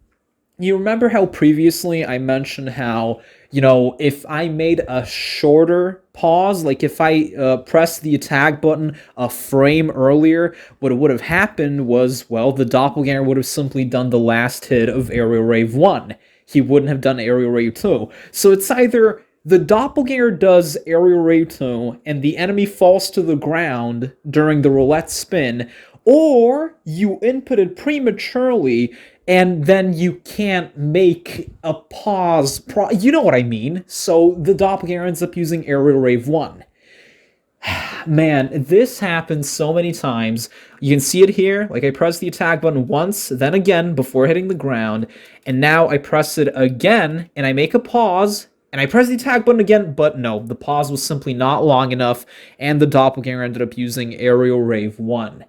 you remember how previously I mentioned how, if I made a shorter pause, like if I pressed the attack button a frame earlier, what would have happened was, well, the doppelganger would have simply done the last hit of aerial rave 1. He wouldn't have done aerial rave 2. So it's either the doppelganger does aerial rave 2 and the enemy falls to the ground during the roulette spin, or you inputted prematurely and then you can't make a pause. You know what I mean? So the doppelganger ends up using aerial rave 1. Man, this happens so many times. You can see it here. Like, I press the attack button once, then again before hitting the ground, and now I press it again, and I make a pause, and I press the attack button again, but no, the pause was simply not long enough, and the doppelganger ended up using aerial rave 1.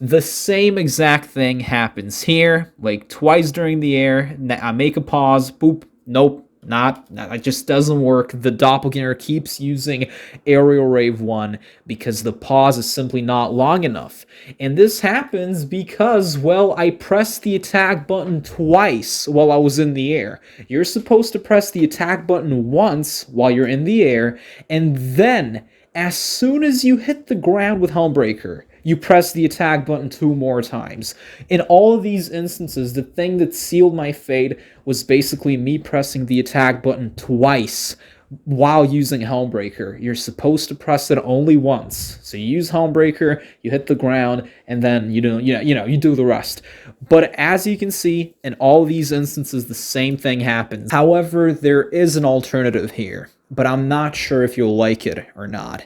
The same exact thing happens here, like twice during the air. I make a pause, boop, nope. It just doesn't work. The doppelganger keeps using aerial rave 1 because the pause is simply not long enough. And this happens because, well, I pressed the attack button twice while I was in the air. You're supposed to press the attack button once while you're in the air, and then, as soon as you hit the ground with Helmbreaker, you press the attack button 2 more times. In all of these instances, the thing that sealed my fate was basically me pressing the attack button twice while using Helmbreaker. You're supposed to press it only once. So you use Helmbreaker, you hit the ground, and then you do the rest. But as you can see, in all of these instances, the same thing happens. However, there is an alternative here, but I'm not sure if you'll like it or not.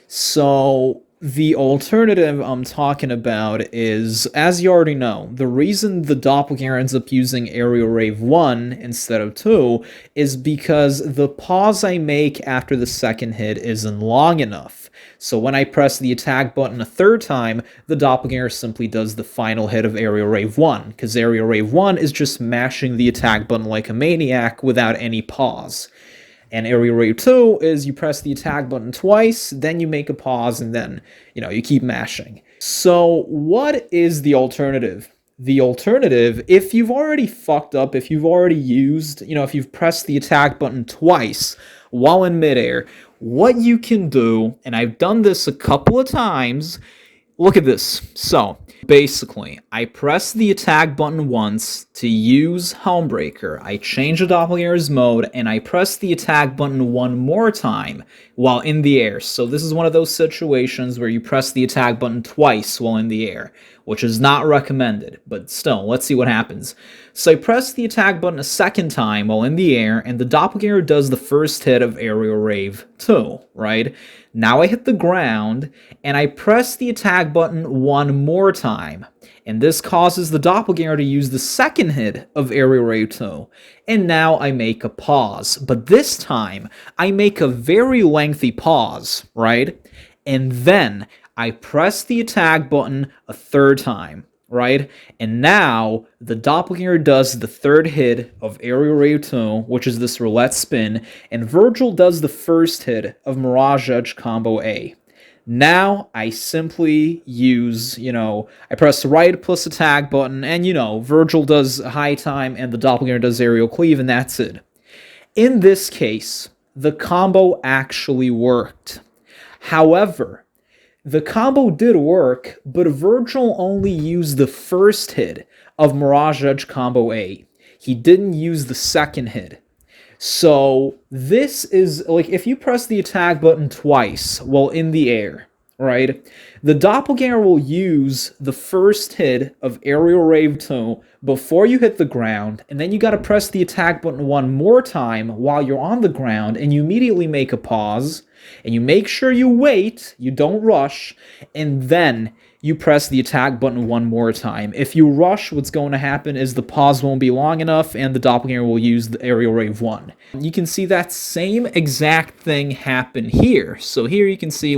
So The alternative I'm talking about is, as you already know, the reason the Doppelganger ends up using Aerial Rave 1 instead of 2 is because the pause I make after the second hit isn't long enough. So when I press the attack button a third time, the Doppelganger simply does the final hit of Aerial Rave 1, because Aerial Rave 1 is just mashing the attack button like a maniac without any pause. And Area Rave 2 is you press the attack button twice, then you make a pause, and then, you keep mashing. So what is the alternative? The alternative, if you've already fucked up, if you've already used, if you've pressed the attack button twice while in midair, what you can do, and I've done this a couple of times, look at this. So, basically, I press the attack button once to use Helmbreaker. I change the Doppelganger's mode, and I press the attack button one more time while in the air. So this is one of those situations where you press the attack button twice while in the air, which is not recommended, but still, let's see what happens. So I press the attack button a second time while in the air, and the Doppelganger does the first hit of Aerial Rave 2, right? Now I hit the ground, and I press the attack button one more time, and this causes the Doppelganger to use the second hit of Aerial Rave 2, and now I make a pause. But this time, I make a very lengthy pause, right? And then I press the attack button a third time, right? And now the Doppelganger does the third hit of Aerial Rave 2, which is this roulette spin, and Vergil does the first hit of Mirage Edge Combo A. Now I simply use, I press the right plus attack button, and Vergil does high time and the Doppelganger does aerial cleave, and that's it. In this case, the combo actually worked. However, the combo did work, but Vergil only used the first hit of Mirage Edge Combo A. He didn't use the second hit. So this is, like, if you press the attack button twice while in the air, right, the Doppelganger will use the first hit of Aerial Rave 2 before you hit the ground, and then you gotta press the attack button one more time while you're on the ground, and you immediately make a pause, and you make sure you wait, you don't rush, and then you press the attack button one more time. If you rush, what's going to happen is the pause won't be long enough, and the Doppelganger will use the Aerial Rave 1. You can see that same exact thing happen here. So here you can see,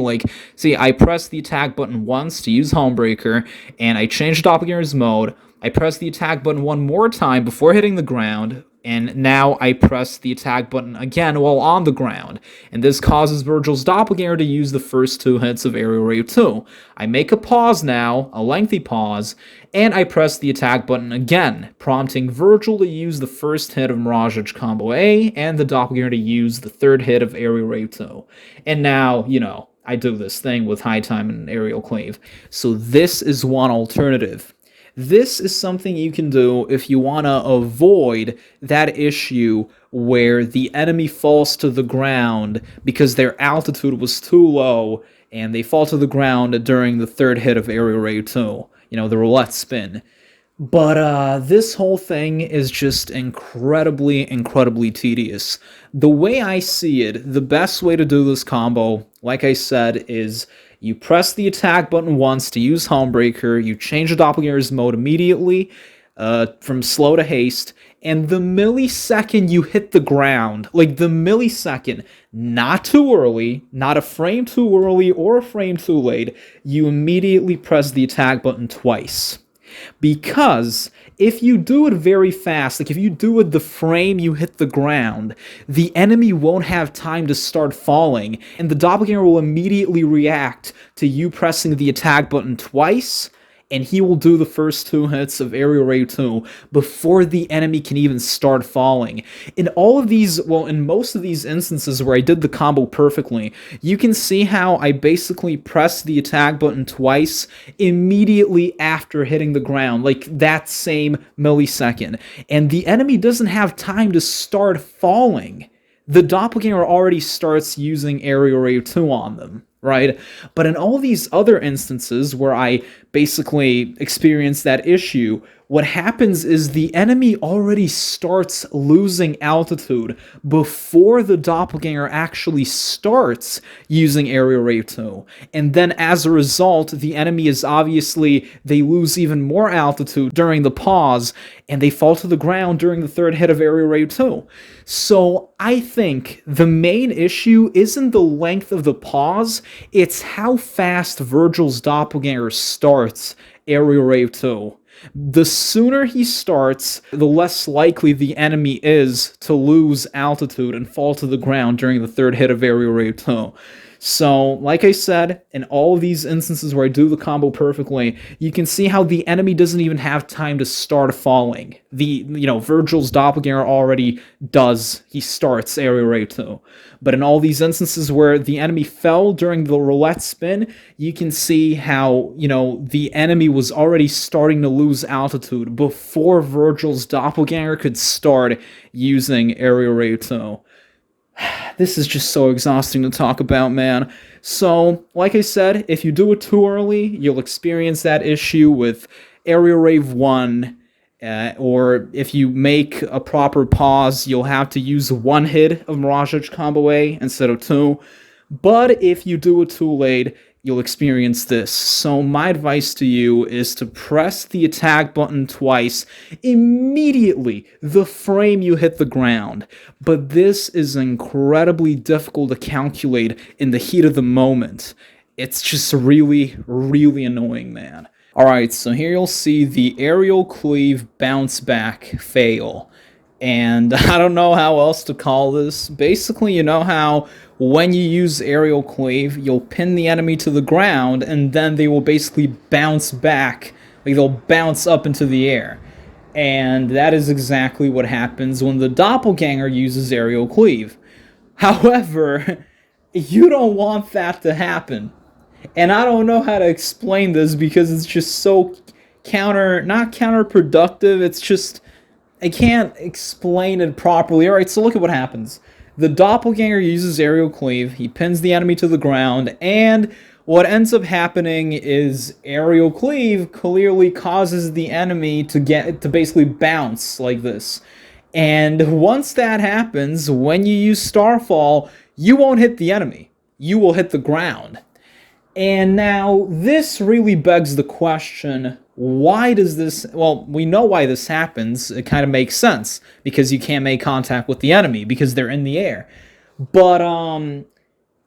I press the attack button once to use Helmbreaker, and I change Doppelganger's mode. I press the attack button one more time before hitting the ground, and now I press the attack button again while on the ground, and this causes Vergil's Doppelganger to use the first two hits of Aerial Rave 2. I make a pause now, a lengthy pause, and I press the attack button again, prompting Vergil to use the first hit of Mirage Edge Combo A, and the Doppelganger to use the third hit of Aerial Rave 2. And now, I do this thing with high time and aerial cleave. So this is one alternative. This is something you can do if you want to avoid that issue where the enemy falls to the ground because their altitude was too low and they fall to the ground during the third hit of Aerial Rave 2, the roulette spin. But this whole thing is just incredibly, incredibly tedious. The way I see it, the best way to do this combo, like I said, is you press the attack button once to use Helmbreaker, you change the Doppelganger's mode immediately from slow to haste, and the millisecond you hit the ground, like the millisecond, not too early, not a frame too early or a frame too late, you immediately press the attack button twice. Because if you do it very fast, like if you do it the frame you hit the ground, the enemy won't have time to start falling, and the Doppelganger will immediately react to you pressing the attack button twice, and he will do the first two hits of Aerial Rave 2 before the enemy can even start falling. In most of these instances where I did the combo perfectly, you can see how I basically pressed the attack button twice immediately after hitting the ground, like that same millisecond. And the enemy doesn't have time to start falling. The Doppelganger already starts using Aerial Rave 2 on them, right? But in all these other instances where I basically experienced that issue what happens is the enemy already starts losing altitude before the doppelganger actually starts using aerial rave 2. And then as a result, the enemy is obviously, they lose even more altitude during the pause, and they fall to the ground during the third hit of aerial rave 2. So I think the main issue isn't the length of the pause, it's how fast Vergil's doppelganger starts aerial rave 2. The sooner he starts, the less likely the enemy is to lose altitude and fall to the ground during the third hit of aerial rave 2. So, like I said, in all of these instances where I do the combo perfectly, you can see how the enemy doesn't even have time to start falling. Vergil's doppelganger already does. He starts aerial rave 2. But in all these instances where the enemy fell during the roulette spin, you can see how, the enemy was already starting to lose altitude before Vergil's doppelganger could start using aerial rave 2. This is just so exhausting to talk about, man. So, like I said, if you do it too early, you'll experience that issue with aerial rave 1, or if you make a proper pause, you'll have to use one hit of Mirage Edge Combo A instead of 2. But if you do it too late, you'll experience this. So my advice to you is to press the attack button twice immediately the frame you hit the ground. But this is incredibly difficult to calculate in the heat of the moment. It's just really, really annoying, man. Alright, so here you'll see the aerial cleave bounce back fail. And I don't know how else to call this. Basically, you know how when you use aerial cleave, you'll pin the enemy to the ground, and then they will basically bounce back, like they'll bounce up into the air. And that is exactly what happens when the doppelganger uses aerial cleave. However, you don't want that to happen. And I don't know how to explain this because it's just so not counterproductive, it's just, I can't explain it properly. Alright, so look at what happens. The doppelganger uses aerial cleave, he pins the enemy to the ground, and what ends up happening is aerial cleave clearly causes the enemy to basically bounce like this. And once that happens, when you use starfall, you won't hit the enemy. You will hit the ground. And now, this really begs the question, why does this... Well, we know why this happens. It kind of makes sense, because you can't make contact with the enemy, because they're in the air. But,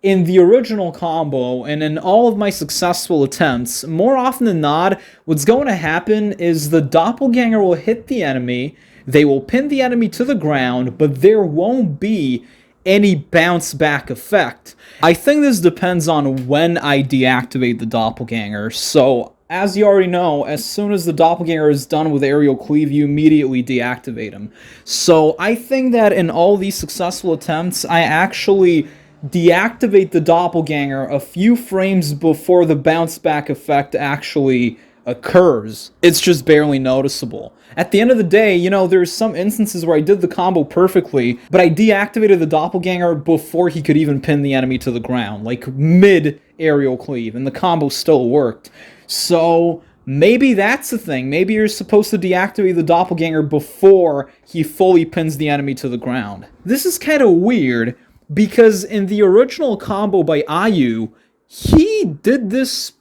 in the original combo, and in all of my successful attempts, more often than not, what's going to happen is the doppelganger will hit the enemy, they will pin the enemy to the ground, but there won't be any bounce back effect. I think this depends on when I deactivate the doppelganger, so as you already know, as soon as the doppelganger is done with aerial cleave, you immediately deactivate him. So I think that in all these successful attempts, I actually deactivate the doppelganger a few frames before the bounce back effect actually occurs. It's just barely noticeable. At the end of the day, there's some instances where I did the combo perfectly, but I deactivated the doppelganger before he could even pin the enemy to the ground, like mid-aerial cleave, and the combo still worked. So maybe that's the thing. Maybe you're supposed to deactivate the doppelganger before he fully pins the enemy to the ground. This is kind of weird, because in the original combo by Ayu, he did this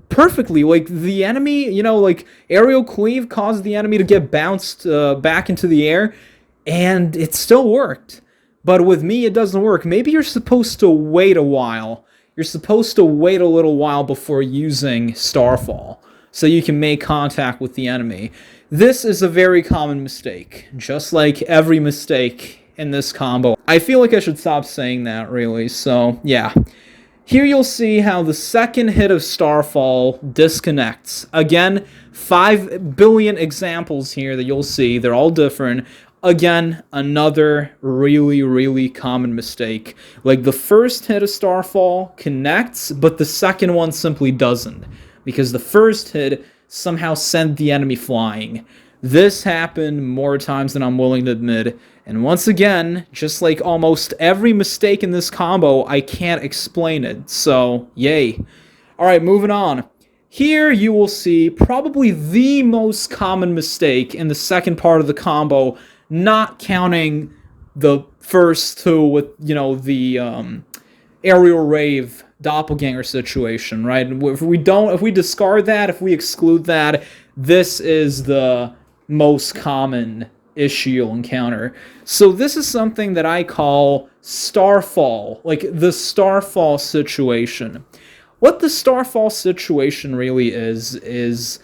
perfectly. Like, the enemy, aerial cleave caused the enemy to get bounced back into the air, and it still worked. But with me, it doesn't work. Maybe you're supposed to wait a while. You're supposed to wait a little while before using starfall, so you can make contact with the enemy. This is a very common mistake, just like every mistake in this combo. I feel like I should stop saying that, really, so yeah. Here you'll see how the second hit of starfall disconnects. Again, 5 billion examples here that you'll see. They're all different. Again, another really, really common mistake. Like, the first hit of starfall connects, but the second one simply doesn't, because the first hit somehow sent the enemy flying. This happened more times than I'm willing to admit, and once again, just like almost every mistake in this combo, I can't explain it, so yay. Alright, moving on. Here you will see probably the most common mistake in the second part of the combo, not counting the first two with, the aerial rave doppelganger situation, right? If we discard that, if we exclude that, this is the most common issue you'll encounter. So this is something that I call starfall, like the starfall situation. What the starfall situation really is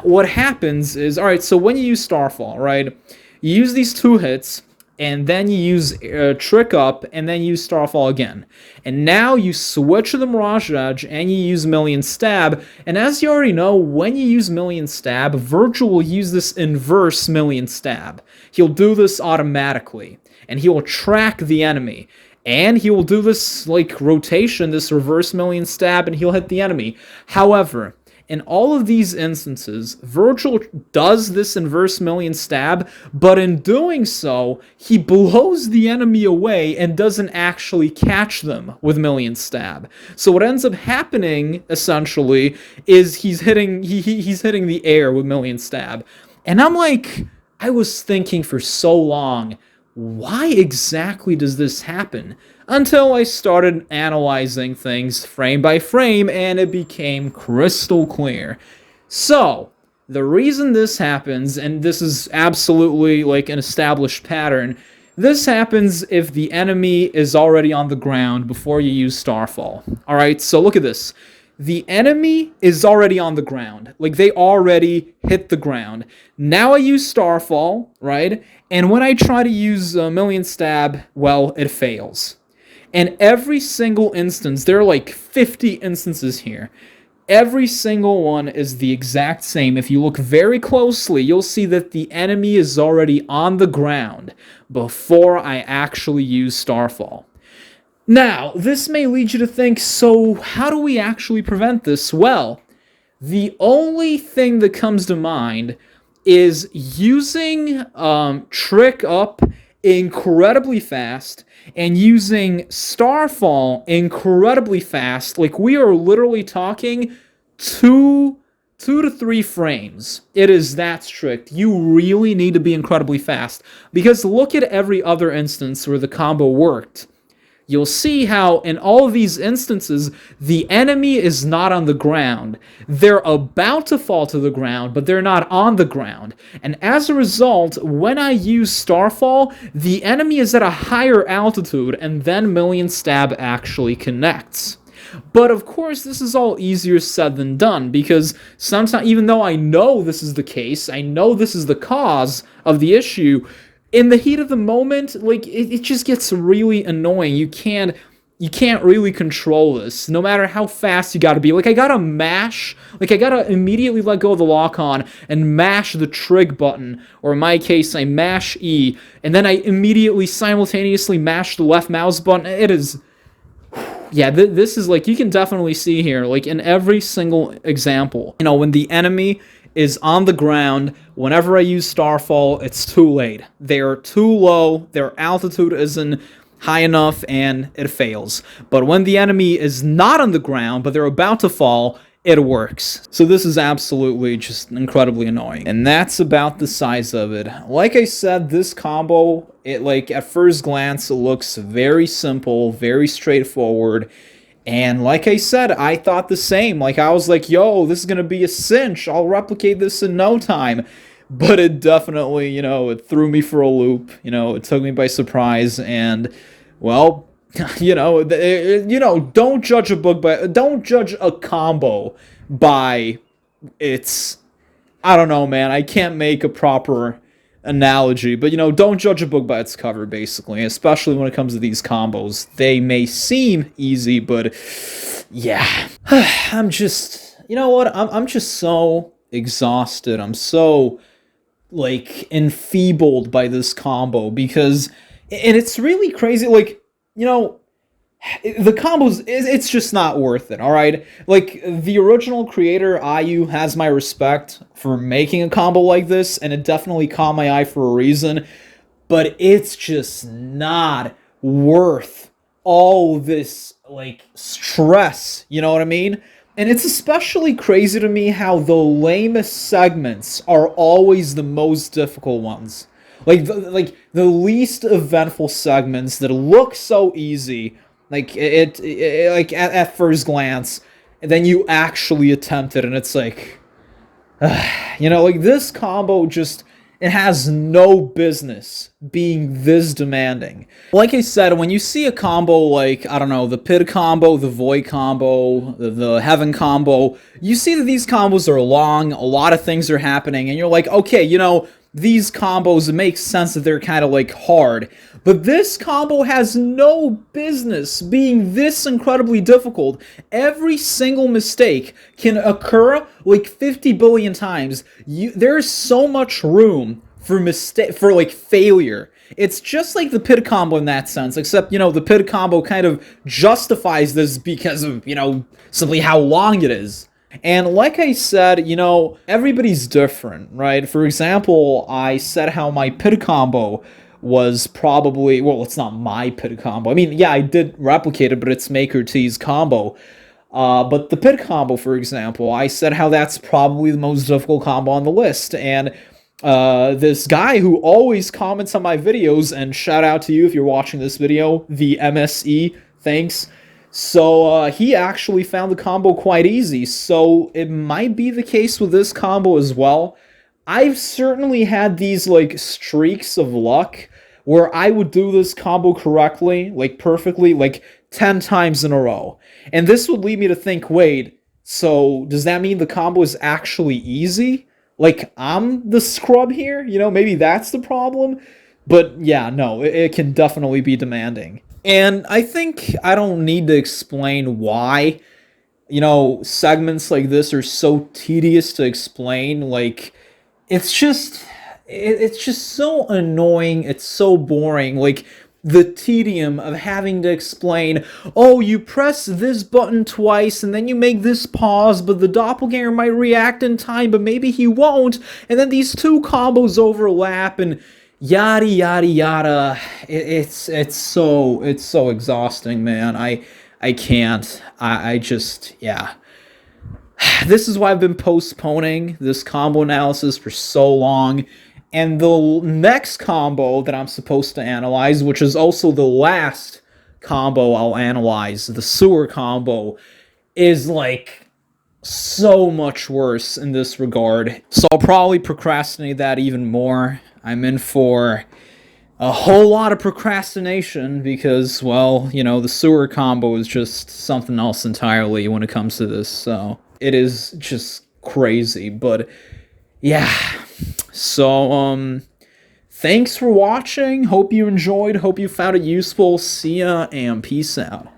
what happens is, all right, so when you use starfall, right, you use these 2 hits, and then you use Trick Up, and then you use Starfall again. And now you switch to the Mirage Edge, and you use Million Stab, and as you already know, when you use Million Stab, Vergil will use this inverse Million Stab. He'll do this automatically, and he will track the enemy. And he will do this, like, rotation, this reverse Million Stab, and he'll hit the enemy. However, in all of these instances, Vergil does this inverse Million Stab, but in doing so, he blows the enemy away and doesn't actually catch them with Million Stab. So what ends up happening, essentially, is he's hitting the air with Million Stab. And I was thinking for so long, why exactly does this happen? Until I started analyzing things frame by frame, and it became crystal clear. So, the reason this happens, and this is absolutely like an established pattern, this happens if the enemy is already on the ground before you use Starfall. Alright, so look at this. The enemy is already on the ground. Like, they already hit the ground. Now I use Starfall, right? And when I try to use Million Stab, well, it fails. And every single instance, there are like 50 instances here. Every single one is the exact same. If you look very closely, you'll see that the enemy is already on the ground before I actually use Starfall. Now, this may lead you to think, so how do we actually prevent this? Well, the only thing that comes to mind is using Trick Up incredibly fast and using Starfall incredibly fast. Like, we are literally talking 2 to 3 frames. It is that strict. You really need to be incredibly fast, because look at every other instance where the combo worked. You'll see how in all of these instances, the enemy is not on the ground. They're about to fall to the ground, but they're not on the ground. And as a result, when I use Starfall, the enemy is at a higher altitude, and then Million Stab actually connects. But of course, this is all easier said than done, because sometimes, even though I know this is the case, I know this is the cause of the issue, in the heat of the moment, like, it just gets really annoying. You can't really control this, no matter how fast you gotta be. Like, I gotta immediately let go of the lock-on and mash the trig button, or in my case, I mash E, and then I immediately simultaneously mash the left mouse button. It is... Yeah, this is, like, you can definitely see here, like, in every single example, when the enemy is on the ground, whenever I use Starfall, it's too late. They're too low, their altitude isn't high enough, and it fails. But when the enemy is not on the ground, but they're about to fall, it works. So this is absolutely just incredibly annoying. And that's about the size of it. Like I said, this combo, at first glance, it looks very simple, very straightforward. And like I said, I thought the same. Like, I was like, yo, this is going to be a cinch. I'll replicate this in no time. But it definitely, it threw me for a loop. It took me by surprise. And, well, don't judge a book by... Don't judge a combo by its... I don't know, man. I can't make a proper analogy, but don't judge a book by its cover, basically, especially when it comes to these combos. They may seem easy, but yeah. I'm just, I'm just so exhausted. I'm so, like, enfeebled by this combo, because, and it's really crazy, like, the combos, it's just not worth it, alright? Like, the original creator, IU, has my respect for making a combo like this, and it definitely caught my eye for a reason, but it's just not worth all this, like, stress, you know what I mean? And it's especially crazy to me how the lamest segments are always the most difficult ones. Like the least eventful segments that look so easy, like like at first glance, and then you actually attempt it, and it's like, like this combo just it has no business being this demanding. Like I said, when you see a combo like, I don't know, the Pit combo, the Void combo, the Heaven combo, you see that these combos are long, a lot of things are happening, and you're like, okay, these combos, it makes sense that they're kind of like hard. But this combo has no business being this incredibly difficult. Every single mistake can occur like 50 billion times. There's so much room for like failure. It's just like the Pit combo in that sense, except, the Pit combo kind of justifies this because of, simply how long it is. And like I said, everybody's different, right? For example, I said how my Pit combo was probably, well, it's not my Pit combo. I mean, yeah, I did replicate it, but it's Maker T's combo. But the Pit combo, for example, I said how that's probably the most difficult combo on the list. And this guy who always comments on my videos, and shout out to you if you're watching this video, the MSE, thanks. So he actually found the combo quite easy, so it might be the case with this combo as well. I've certainly had these like streaks of luck where I would do this combo correctly, like perfectly, like 10 times in a row. And this would lead me to think, wait, so does that mean the combo is actually easy? Like, I'm the scrub here? Maybe that's the problem? But yeah, no, it can definitely be demanding. And I think I don't need to explain why, segments like this are so tedious to explain. Like, it's just so annoying. It's so boring. Like, the tedium of having to explain, oh, you press this button twice and then you make this pause, but the doppelganger might react in time, but maybe he won't, and then these two combos overlap, and yada yada yada. It's so exhausting, man. I can't. I just, yeah. This is why I've been postponing this combo analysis for so long. And the next combo that I'm supposed to analyze, which is also the last combo I'll analyze, the sewer combo, is like so much worse in this regard. So I'll probably procrastinate that even more. I'm in for a whole lot of procrastination because, well, the sewer combo is just something else entirely when it comes to this. So it is just crazy, but yeah. So, thanks for watching. Hope you enjoyed. Hope you found it useful. See ya and peace out.